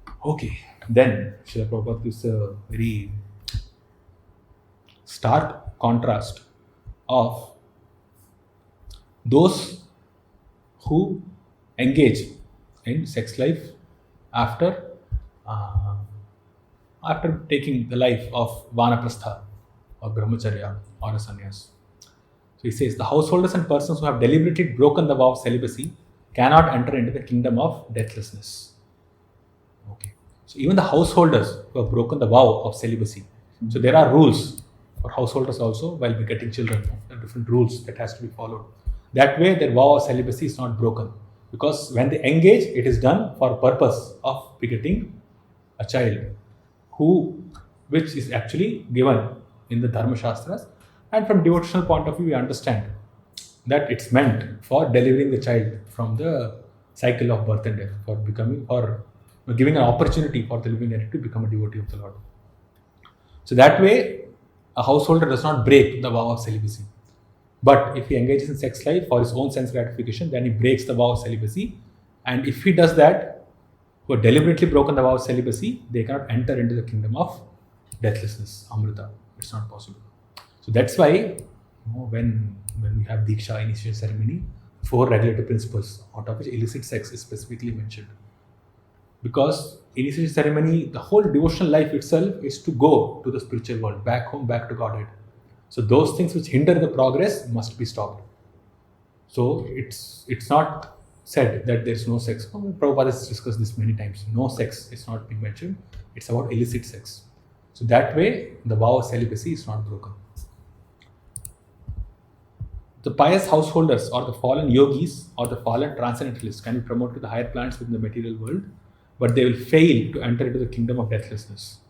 that. Okay, then Srila Prabhupada gives a very stark contrast of those who engage in sex life after taking the life of vanaprastha or brahmacharya or a sannyas. So he says the householders and persons who have deliberately broken the vow of celibacy cannot enter into the kingdom of deathlessness. Okay. So even the householders who have broken the vow of celibacy. So there are rules for householders also while begetting children. There are different rules that has to be followed. That way their vow of celibacy is not broken. Because when they engage, it is done for purpose of begetting a child which is actually given in the Dharma Shastras. And from devotional point of view, we understand that it's meant for delivering the child from the cycle of birth and death, for giving an opportunity for the living entity to become a devotee of the Lord. So that way, a householder does not break the vow of celibacy. But if he engages in sex life for his own sense gratification, then he breaks the vow of celibacy. And if he does that, who have deliberately broken the vow of celibacy, they cannot enter into the kingdom of deathlessness, Amrita. It's not possible. So that's why when we have Diksha, initiation ceremony, 4 regulative principles, out of which illicit sex is specifically mentioned. Because initiation ceremony, the whole devotional life itself is to go to the spiritual world, back home, back to Godhead. So those things which hinder the progress must be stopped. So it's not said that there's no sex. Prabhupada has discussed this many times. No sex is not being mentioned. It's about illicit sex. So that way, the vow of celibacy is not broken. The pious householders or the fallen yogis or the fallen transcendentalists can be promoted to the higher planets within the material world, but they will fail to enter into the kingdom of deathlessness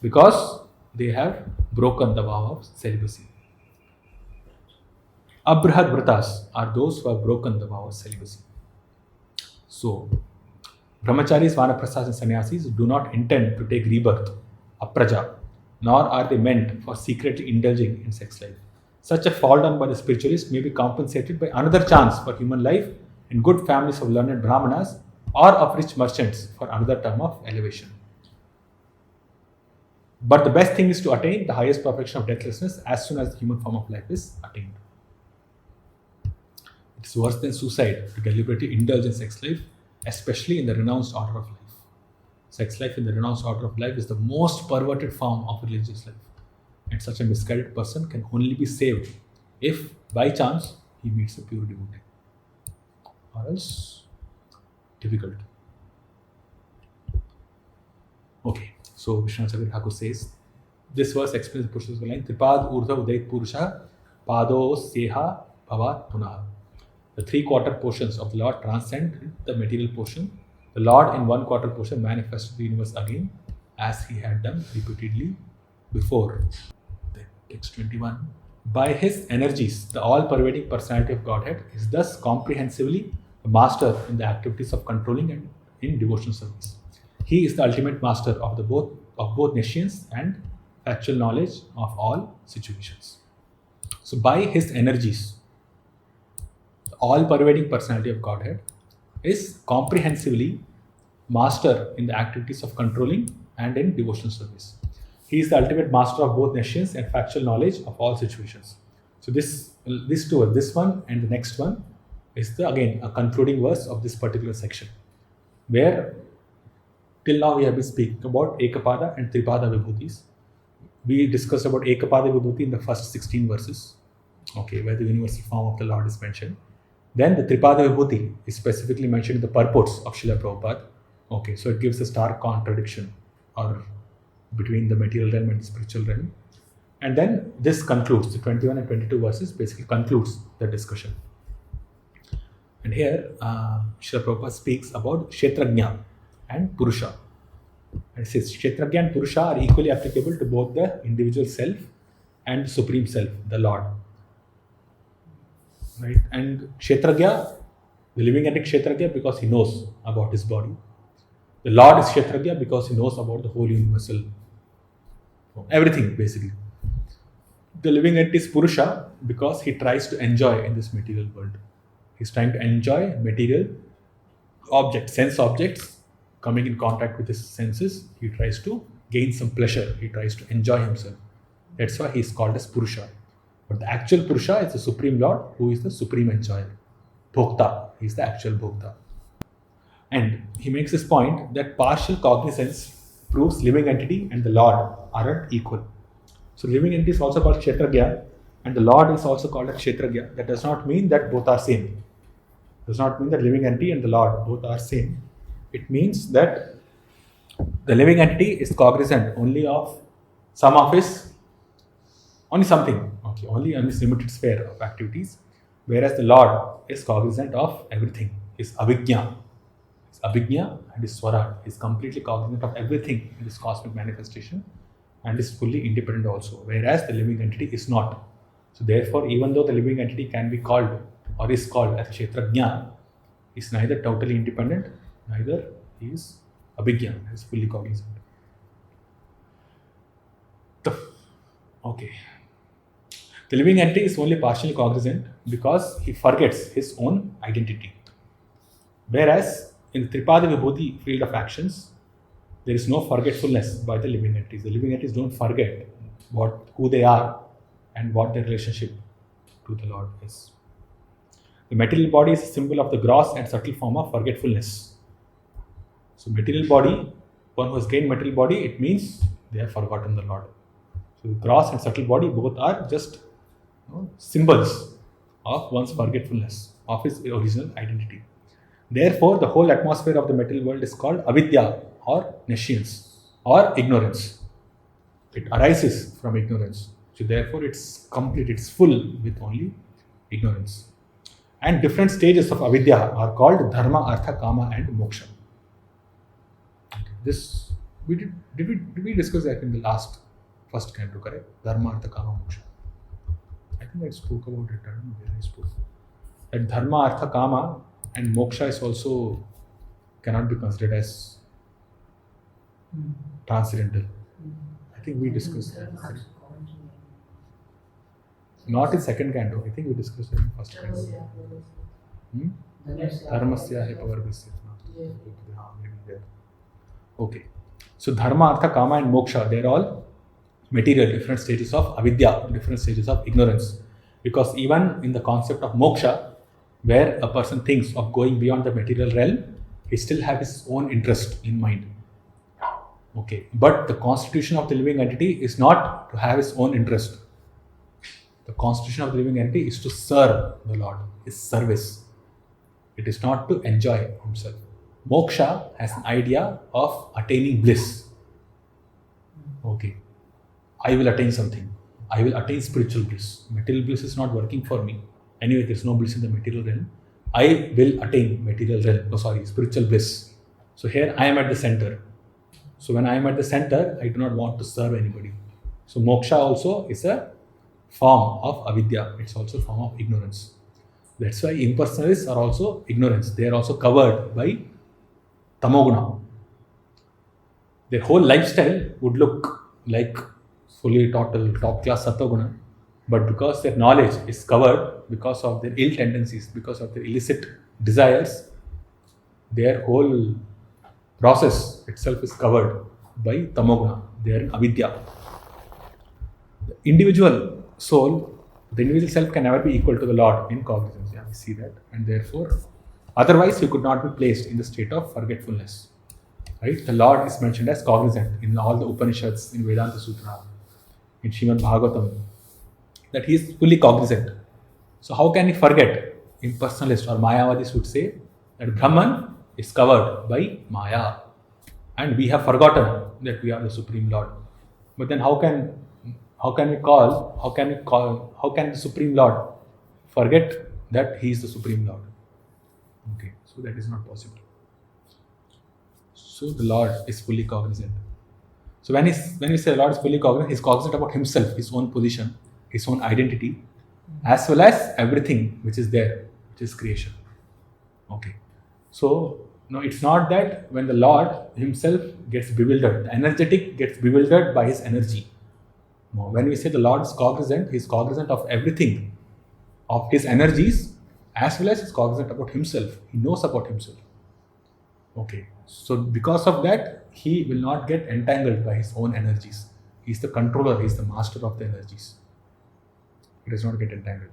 because they have broken the vow of celibacy. Abrahad Vratas are those who have broken the vow of celibacy. So, brahmacharis, vanaprasthas and sannyasis do not intend to take rebirth, apraja, nor are they meant for secretly indulging in sex life. Such a fall done by the spiritualist may be compensated by another chance for human life in good families of learned brahmanas or of rich merchants for another term of elevation. But the best thing is to attain the highest perfection of deathlessness as soon as the human form of life is attained. It is worse than suicide to deliberately indulge in sex life, especially in the renounced order of life. Sex life in the renounced order of life is the most perverted form of religious life. And such a misguided person can only be saved if, by chance, he meets a pure devotee. Or else, difficult. Okay, so Vishwanath Chakravarti Thakur says, this verse explains the Purushasukha line, Tripad Urdha Udait Purusha Pado Seha Bhavat Punaha. The 3/4 portions of the Lord transcend the material portion. The Lord in 1/4 portion manifested the universe again as he had done repeatedly before. Text 21. By his energies, the all-pervading personality of Godhead is thus comprehensively a master in the activities of controlling and in devotional service. He is the ultimate master of both nescience and factual knowledge of all situations. So by his energies, the all-pervading personality of Godhead is comprehensively master in the activities of controlling and in devotional service. He is the ultimate master of both nescience and factual knowledge of all situations. So these two, this one and the next one, is again a concluding verse of this particular section, where till now we have been speaking about Ekapada and Tripada Vibhutis. We discussed about Ekapada Vibhuti in the first 16 verses, okay, where the universal form of the Lord is mentioned. Then the Tripada Vibhuti is specifically mentioned in the purports of Srila Prabhupada. Okay, so it gives a stark contradiction or between the material realm and the spiritual realm. And then this concludes, the 21 and 22 verses basically concludes the discussion. And here, Srila Prabhupada speaks about Kshetrajna and Purusha. And it says Kshetragya and Purusha are equally applicable to both the individual self and the supreme self, the Lord. Right? And Kshetragya, the living entity Kshetragya because he knows about his body. The Lord is Kshetragya because he knows about the whole universal, everything basically. The living entity is Purusha because he tries to enjoy in this material world. He's trying to enjoy material objects, sense objects, coming in contact with his senses. He tries to gain some pleasure. He tries to enjoy himself. That's why he is called as Purusha. But the actual Purusha is the Supreme Lord who is the supreme enjoyer. Bhokta. He is the actual Bhokta. And he makes this point that partial cognizance proves living entity and the Lord aren't equal. So living entity is also called Kshetragya and the Lord is also called as Kshetragya. That does not mean that both are same. Does not mean that living entity and the Lord both are same. It means that the living entity is cognizant only of some of his, only something, okay, only on this limited sphere of activities, whereas the Lord is cognizant of everything. His avijñā, and his swara is completely cognizant of everything in this cosmic manifestation and is fully independent also, whereas the living entity is not. So therefore, even though the living entity can be called or is called as Kshetragya, is neither totally independent, neither he is abhijñā, is fully cognizant. Okay. The living entity is only partially cognizant because he forgets his own identity. Whereas in the Tripada Vibhuti field of actions, there is no forgetfulness by the living entities. The living entities don't forget who they are and what their relationship to the Lord is. The material body is a symbol of the gross and subtle form of forgetfulness. So material body, one who has gained material body, it means they have forgotten the Lord. So the gross and subtle body both are just symbols of one's forgetfulness of his original identity. Therefore, the whole atmosphere of the material world is called avidya or nescience or ignorance. It arises from ignorance. So therefore, it's complete, it's full with only ignorance. And different stages of avidya are called dharma, artha, kama and moksha. Okay. This did we discuss that in the first canto, correct? Dharma, artha, kama, moksha. I think I spoke about it. I don't know where I spoke. That dharma, artha, kama and moksha is also cannot be considered as transcendental. I think we discussed that. Not in second canto. I think we discussed it in first canto. Dharmasya hai pavargasya. Maybe there. Okay. So dharma, artha, kama and moksha, they are all material, different stages of avidya, different stages of ignorance. Because even in the concept of moksha, where a person thinks of going beyond the material realm, he still has his own interest in mind. Okay. But the constitution of the living entity is not to have his own interest. The constitution of the living entity is to serve the Lord, his service. It is not to enjoy himself. Moksha has an idea of attaining bliss. Okay. I will attain something. I will attain spiritual bliss. Material bliss is not working for me. Anyway, there is no bliss in the material realm. I will attain spiritual bliss. So here I am at the center. So when I am at the center, I do not want to serve anybody. So moksha also is a form of avidya. It's also a form of ignorance. That's why impersonalists are also ignorance. They are also covered by tamoguna. Their whole lifestyle would look like fully total top class sattva-guna, but because their knowledge is covered because of their ill tendencies, because of their illicit desires, their whole process itself is covered by tamoguna. They are in avidya. The individual soul, the individual self can never be equal to the Lord in cognizance. Yeah, we see that, and therefore, otherwise he could not be placed in the state of forgetfulness. Right? The Lord is mentioned as cognizant in all the Upanishads, in Vedanta Sutra, in Srimad Bhagavatam, that he is fully cognizant. So how can he forget? Impersonalist or Mayavadis would say that Brahman is covered by Maya, and we have forgotten that we are the Supreme Lord. But then how can the Supreme Lord forget that he is the Supreme Lord? Okay, so that is not possible. So the Lord is fully cognizant. So when we say the Lord is fully cognizant, he's cognizant about himself, his own position, his own identity, as well as everything which is there, which is creation. Okay. So no, it's not that when the Lord himself gets bewildered, the energetic gets bewildered by his energy. No, when we say the Lord is cognizant, he's cognizant of everything, of his energies, as well as he's cognizant about himself. He knows about himself. Okay. So because of that, he will not get entangled by his own energies. He's the controller, he's the master of the energies. He does not get entangled.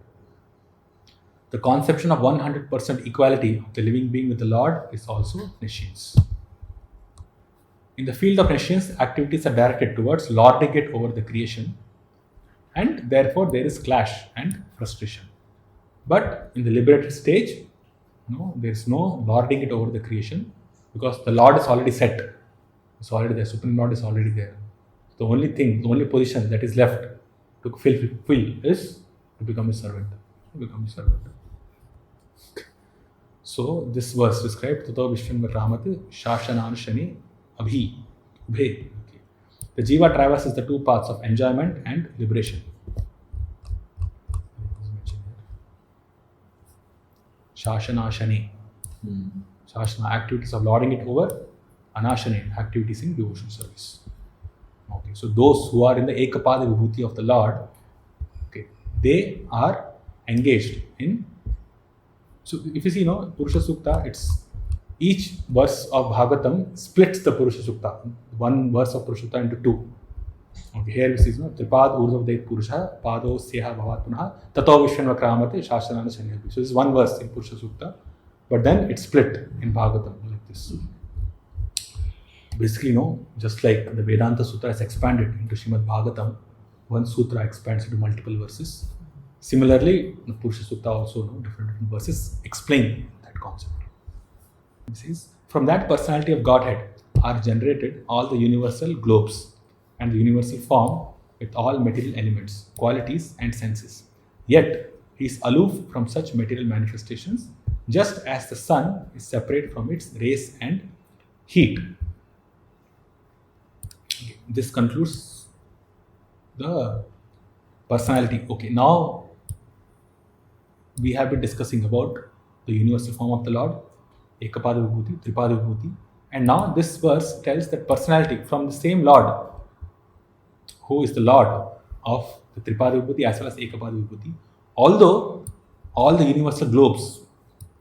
The conception of 100% equality of the living being with the Lord is also nescience. In the field of nescience, activities are directed towards lording it over the creation, and therefore there is clash and frustration. But in the liberated stage, no, there is no lording it over the creation, because the Lord is already set. It's already there. Supreme Lord is already there. The only thing, the only position that is left to fulfill is to become a servant. To become a servant. So this verse described Tato Vishwan Ramati Shashanan Shani Abhi Ubhe. Okay. The Jiva traverses the two paths of enjoyment and liberation. Shashana Shani. Shashana, activities of lording it over. Anashane, activities in devotional service. Okay, so those who are in the Ekapada Vibhuti of the Lord, okay, they are engaged in. So if you see, Purusha Sukta, it's each verse of Bhagavatam splits the Purusha Sukta, one verse of Purusha Sukta into two. Okay, here we see, Tripad Urdhva Purusha, Pado Syeha Bhavat Punaha, Tato Vishwan Vakramate, Shashanana Shanyabhi. So this is one verse in Purusha Sukta, but then it's split in Bhagavatam like this. Basically, just like the Vedanta Sutra is expanded into Srimad Bhagavatam, one sutra expands into multiple verses. Similarly, the Purusha Sukta also, different verses explain that concept. It says, from that personality of Godhead are generated all the universal globes and the universal form with all material elements, qualities and senses. Yet, he is aloof from such material manifestations, just as the sun is separate from its rays and heat. This concludes the personality. Okay, now we have been discussing about the universal form of the Lord, Ekapada Vibhuti, Tripada Vibhuti, and now this verse tells that personality from the same Lord, who is the Lord of the Tripada Vibhuti as well as Ekapada Vibhuti, although all the universal globes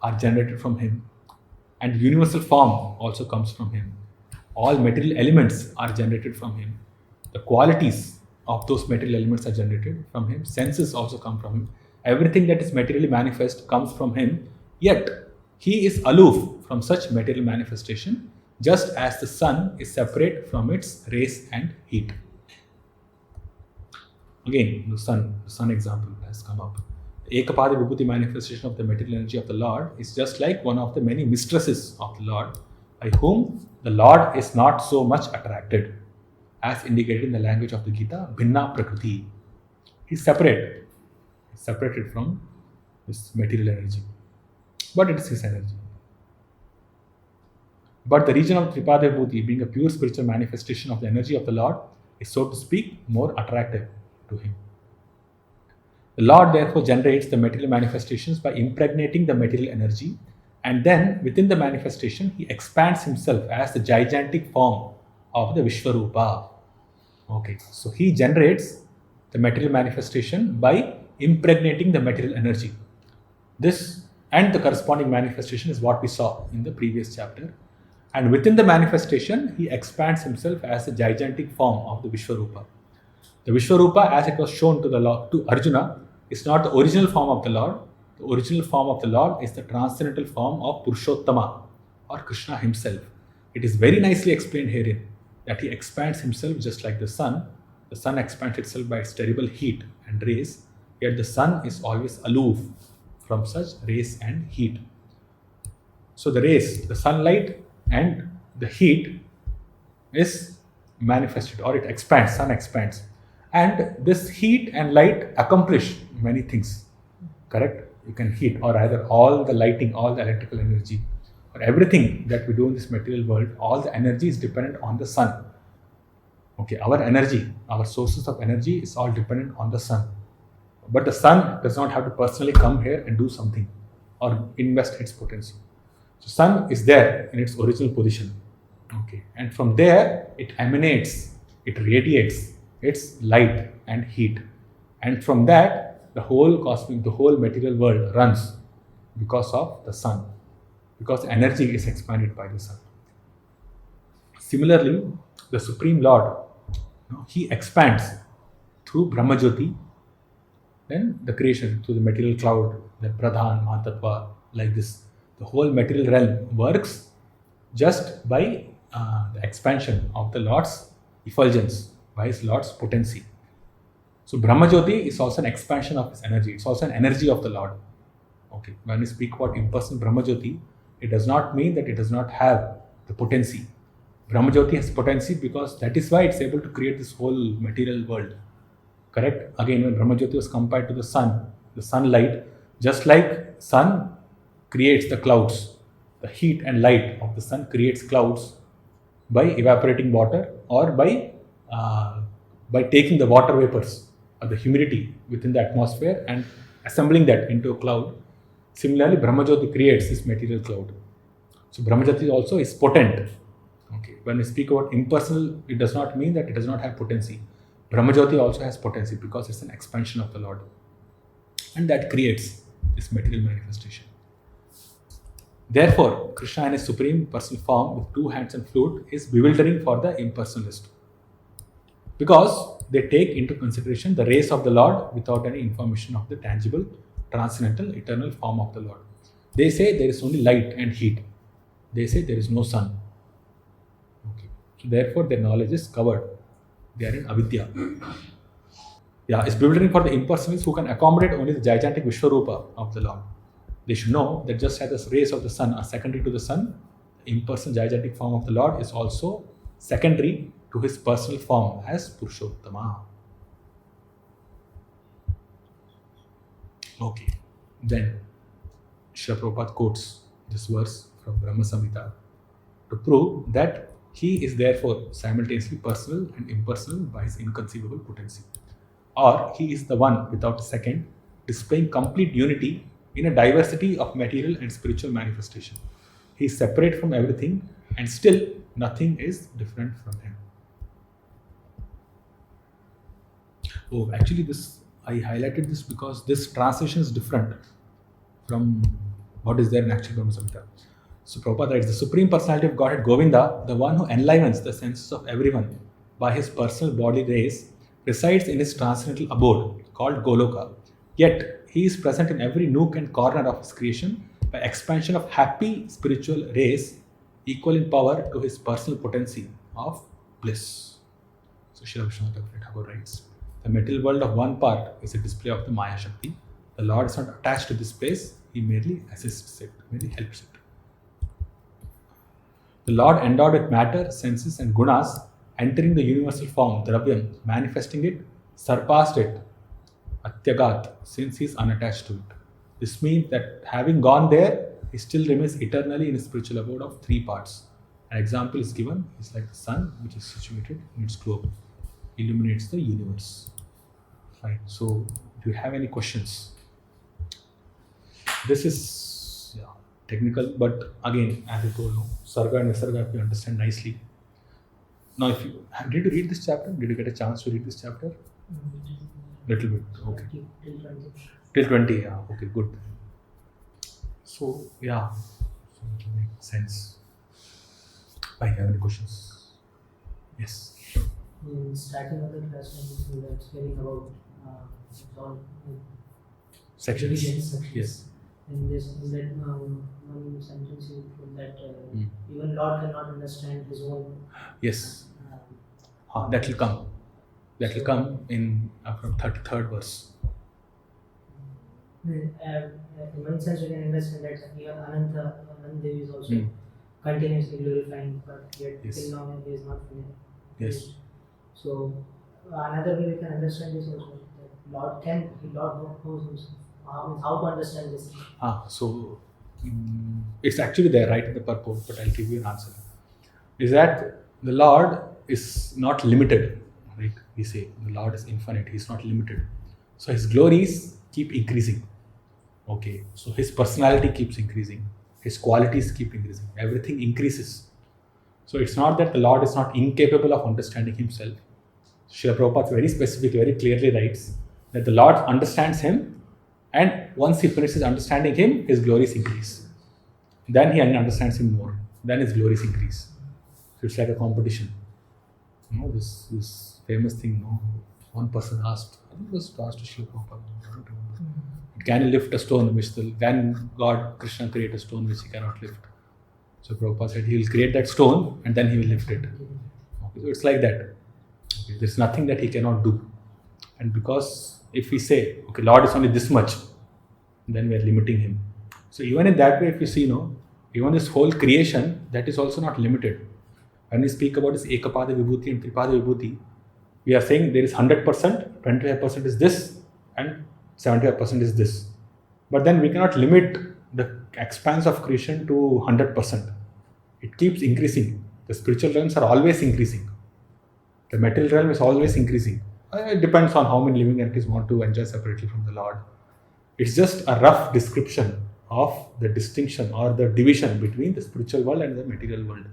are generated from him and universal form also comes from him. All material elements are generated from him. The qualities of those material elements are generated from him. Senses also come from him. Everything that is materially manifest comes from him. Yet, he is aloof from such material manifestation, just as the sun is separate from its rays and heat. Again, the sun example has come up. The Ekapada Vibhuti manifestation of the material energy of the Lord is just like one of the many mistresses of the Lord, by whom the Lord is not so much attracted, as indicated in the language of the Gita, Bhinna Prakriti. He is separated from this material energy, but it is his energy. But the region of Tripada Vibhuti, being a pure spiritual manifestation of the energy of the Lord, is, so to speak, more attractive to him. The Lord therefore generates the material manifestations by impregnating the material energy, and then within the manifestation he expands himself as the gigantic form of the Vishwarupa. Okay, so he generates the material manifestation by impregnating the material energy. This and the corresponding manifestation is what we saw in the previous chapter. And within the manifestation, he expands himself as the gigantic form of the Vishwarupa. The Vishwarupa, as it was shown to Arjuna, is not the original form of the Lord. The original form of the Lord is the transcendental form of Purushottama or Krishna himself. It is very nicely explained herein that he expands himself just like the sun. The sun expands itself by its terrible heat and rays, yet the sun is always aloof from such rays and heat. So the rays, the sunlight and the heat is manifested, or it expands, sun expands. And this heat and light accomplish many things, correct? You can heat, or either all the lighting, all the electrical energy, For everything that we do in this material world, all the energy is dependent on the sun. Okay, our energy, our sources of energy is all dependent on the sun. But the sun does not have to personally come here and do something or invest its potential. So sun is there in its original position. Okay, and from there it emanates, it radiates its light and heat, and from that the whole cosmic, the whole material world runs because of the sun, because energy is expanded by the sun. Similarly, the Supreme Lord, he expands through Brahmajyoti, then the creation through the material cloud, the Pradhan, Mahatattva, like this. The whole material realm works just by the expansion of the Lord's effulgence, by his Lord's potency. So Brahmajyoti is also an expansion of his energy. It's also an energy of the Lord. Okay, when we speak about impersonal Brahmajyoti, it does not mean that it does not have the potency. Brahmajyoti has potency because that is why it's able to create this whole material world. Correct? Again, when Brahmajyoti was compared to the sunlight, just like sun creates the clouds, the heat and light of the sun creates clouds by evaporating water or by taking the water vapors or the humidity within the atmosphere and assembling that into a cloud. Similarly, Brahmajyoti creates this material cloud. So Brahmajyoti also is potent. Okay. When we speak about impersonal, it does not mean that it does not have potency. Brahmajyoti also has potency because it's an expansion of the Lord. And that creates this material manifestation. Therefore, Krishna in his supreme personal form with two hands and flute is bewildering for the impersonalist. Because they take into consideration the rays of the Lord without any information of the tangible, transcendental, eternal form of the Lord. They say there is only light and heat. They say there is no sun. Okay. So therefore, their knowledge is covered. They are in avidya. Yeah, it's bewildering for the impersonalists who can accommodate only the gigantic Vishwarupa of the Lord. They should know that just as the rays of the sun are secondary to the sun, the impersonal gigantic form of the Lord is also secondary to his personal form as Purushottama. Okay, then Srila Prabhupada quotes this verse from Brahma Samhita to prove that he is therefore simultaneously personal and impersonal by his inconceivable potency. Or he is the one without a second, displaying complete unity in a diversity of material and spiritual manifestation. He is separate from everything and still nothing is different from him. Oh, actually I highlighted this because this translation is different from what is there in actual Brahma Samhita. So Prabhupada writes, the Supreme Personality of Godhead Govinda, the one who enlivens the senses of everyone by his personal body rays, resides in his transcendental abode called Goloka. Yet he is present in every nook and corner of his creation by expansion of happy spiritual rays equal in power to his personal potency of bliss. So Srila Vishwanath Thakur writes, the material world of one part is a display of the Maya Shakti. The Lord is not attached to this place, he merely assists it, merely helps it. The Lord endowed with matter, senses and gunas, entering the universal form, Dravyam, manifesting it, surpassed it, Atyagat, since he is unattached to it. This means that having gone there, he still remains eternally in a spiritual abode of three parts. An example is given, it's like the sun which is situated in its globe, illuminates the universe. Fine. So, do you have any questions? This is technical, but again, as I told you, Sarga and Visarga, if you understand nicely. Now, did you read this chapter? Did you get a chance to read this chapter? Little bit, okay. Till 20, yeah, okay, good. So, yeah, so it will make sense. Fine, have any questions? Yes. In starting of the class, when we were explaining about all Sections. sections. Yes. In that one sentence you put that even Lord cannot understand his own. Yes. That will come. That will come in from 33rd verse. In one sense, we can understand that even Ananta Devi is also continuously glorifying, but yet till now he is not finished. Yes. So another way we can understand this also, that Lord knows himself. How to understand this? So it's actually there right in the purport, but I'll give you an answer. Is that the Lord is not limited, right? We say the Lord is infinite, He's not limited. So His glories keep increasing. Okay, so His personality keeps increasing, His qualities keep increasing, everything increases. So it's not that the Lord is not incapable of understanding Himself. Srila Prabhupada very specific, very clearly writes that the Lord understands Him, and once He finishes understanding Him, His glories increase. Then He understands Him more, then His glories increase. So it's like a competition. You know, this famous thing, no? One person asked, I think it was asked to Srila Prabhupada, I don't remember. Can you lift a stone can God, Krishna create a stone which He cannot lift? So Prabhupada said He will create that stone and then He will lift it. Okay, so it's like that. Okay, there's nothing that He cannot do. And because if we say, okay, Lord is only this much, then we are limiting Him. So even in that way, if you see, even this whole creation, that is also not limited. When we speak about this Ekapada Vibhuti and Tripada Vibhuti, we are saying there is 100%, 25% is this, and 75% is this. But then we cannot limit the expanse of creation to 100%. It keeps increasing. The spiritual realms are always increasing. The material realm is always increasing. It depends on how many living entities want to enjoy separately from the Lord. It's just a rough description of the distinction or the division between the spiritual world and the material world.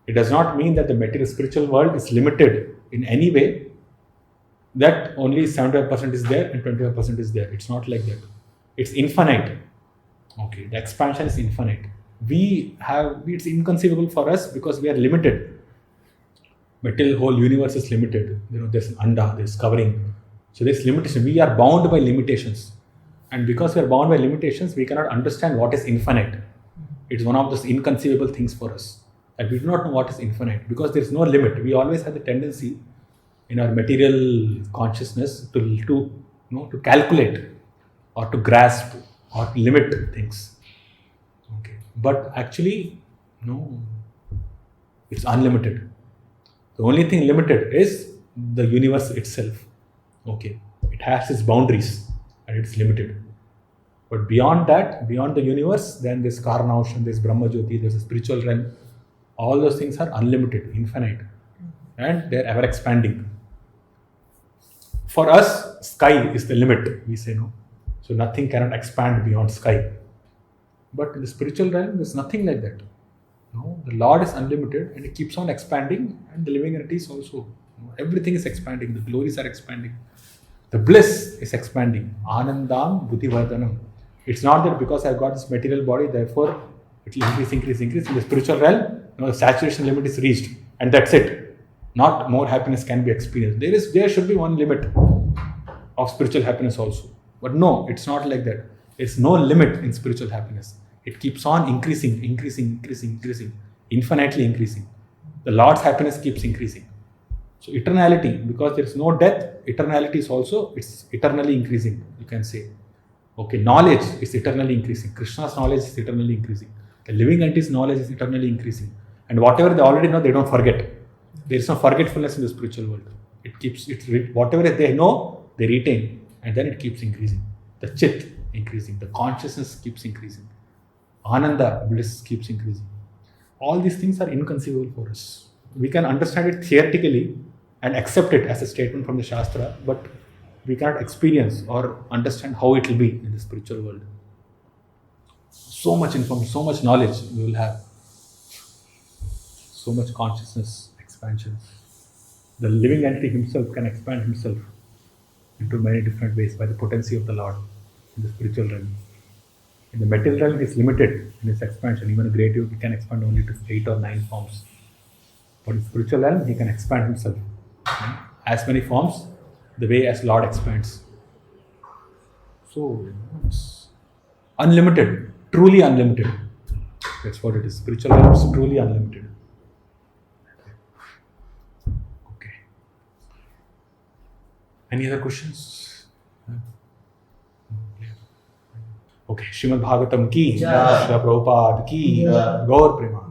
It does not mean that the material spiritual world is limited in any way, that only 75% is there and 25% is there. It's not like that. It's infinite. Okay, the expansion is infinite. It's inconceivable for us because we are limited. Material whole universe is limited. There's an anda, there's covering. So there's limitation. We are bound by limitations. And because we are bound by limitations, we cannot understand what is infinite. It's one of those inconceivable things for us. And we do not know what is infinite because there is no limit. We always have the tendency in our material consciousness to calculate or to grasp or to limit things. Okay, but actually, no, it's unlimited. The only thing limited is the universe itself. Okay, it has its boundaries and it's limited. But beyond that, beyond the universe, then there's Karna Ocean, there's Brahma Jyoti, there's a spiritual realm. All those things are unlimited, infinite, and they're ever expanding. For us, sky is the limit, we say, no. So nothing cannot expand beyond sky. But in the spiritual realm, there's nothing like that. No, the Lord is unlimited and He keeps on expanding, and the living entities also. Everything is expanding, the glories are expanding. The bliss is expanding. Anandam Buddhivardhanam. It's not that because I've got this material body, therefore it will increase. In the spiritual realm, the saturation limit is reached, and that's it. Not more happiness can be experienced. There should be one limit of spiritual happiness also. But no, it's not like that. There's no limit in spiritual happiness. It keeps on increasing, infinitely increasing. The Lord's happiness keeps increasing. So eternality, because there is no death, eternality is also, it's eternally increasing, you can say. Okay, knowledge is eternally increasing. Krishna's knowledge is eternally increasing. The living entity's knowledge is eternally increasing. And whatever they already know, they don't forget. There is no forgetfulness in the spiritual world. Whatever they know, they retain. And then it keeps increasing. The chit increasing. The consciousness keeps increasing. Ananda, bliss keeps increasing. All these things are inconceivable for us. We can understand it theoretically and accept it as a statement from the Shastra, but we cannot experience or understand how it will be in the spiritual world. So much information, so much knowledge we will have. So much consciousness, expansion. The living entity himself can expand himself into many different ways by the potency of the Lord in the spiritual realm. In the material realm, he is limited in his expansion. Even a great yogi can expand only to 8 or 9 forms. But in the spiritual realm, he can expand himself. As many forms, the way as Lord expands. So, it's unlimited, truly unlimited. That's what it is. Spiritual realm is truly unlimited. Okay. Any other questions? Okay. Srimad Bhagavatam ki, Srila Prabhupada ki, Gaur Prema.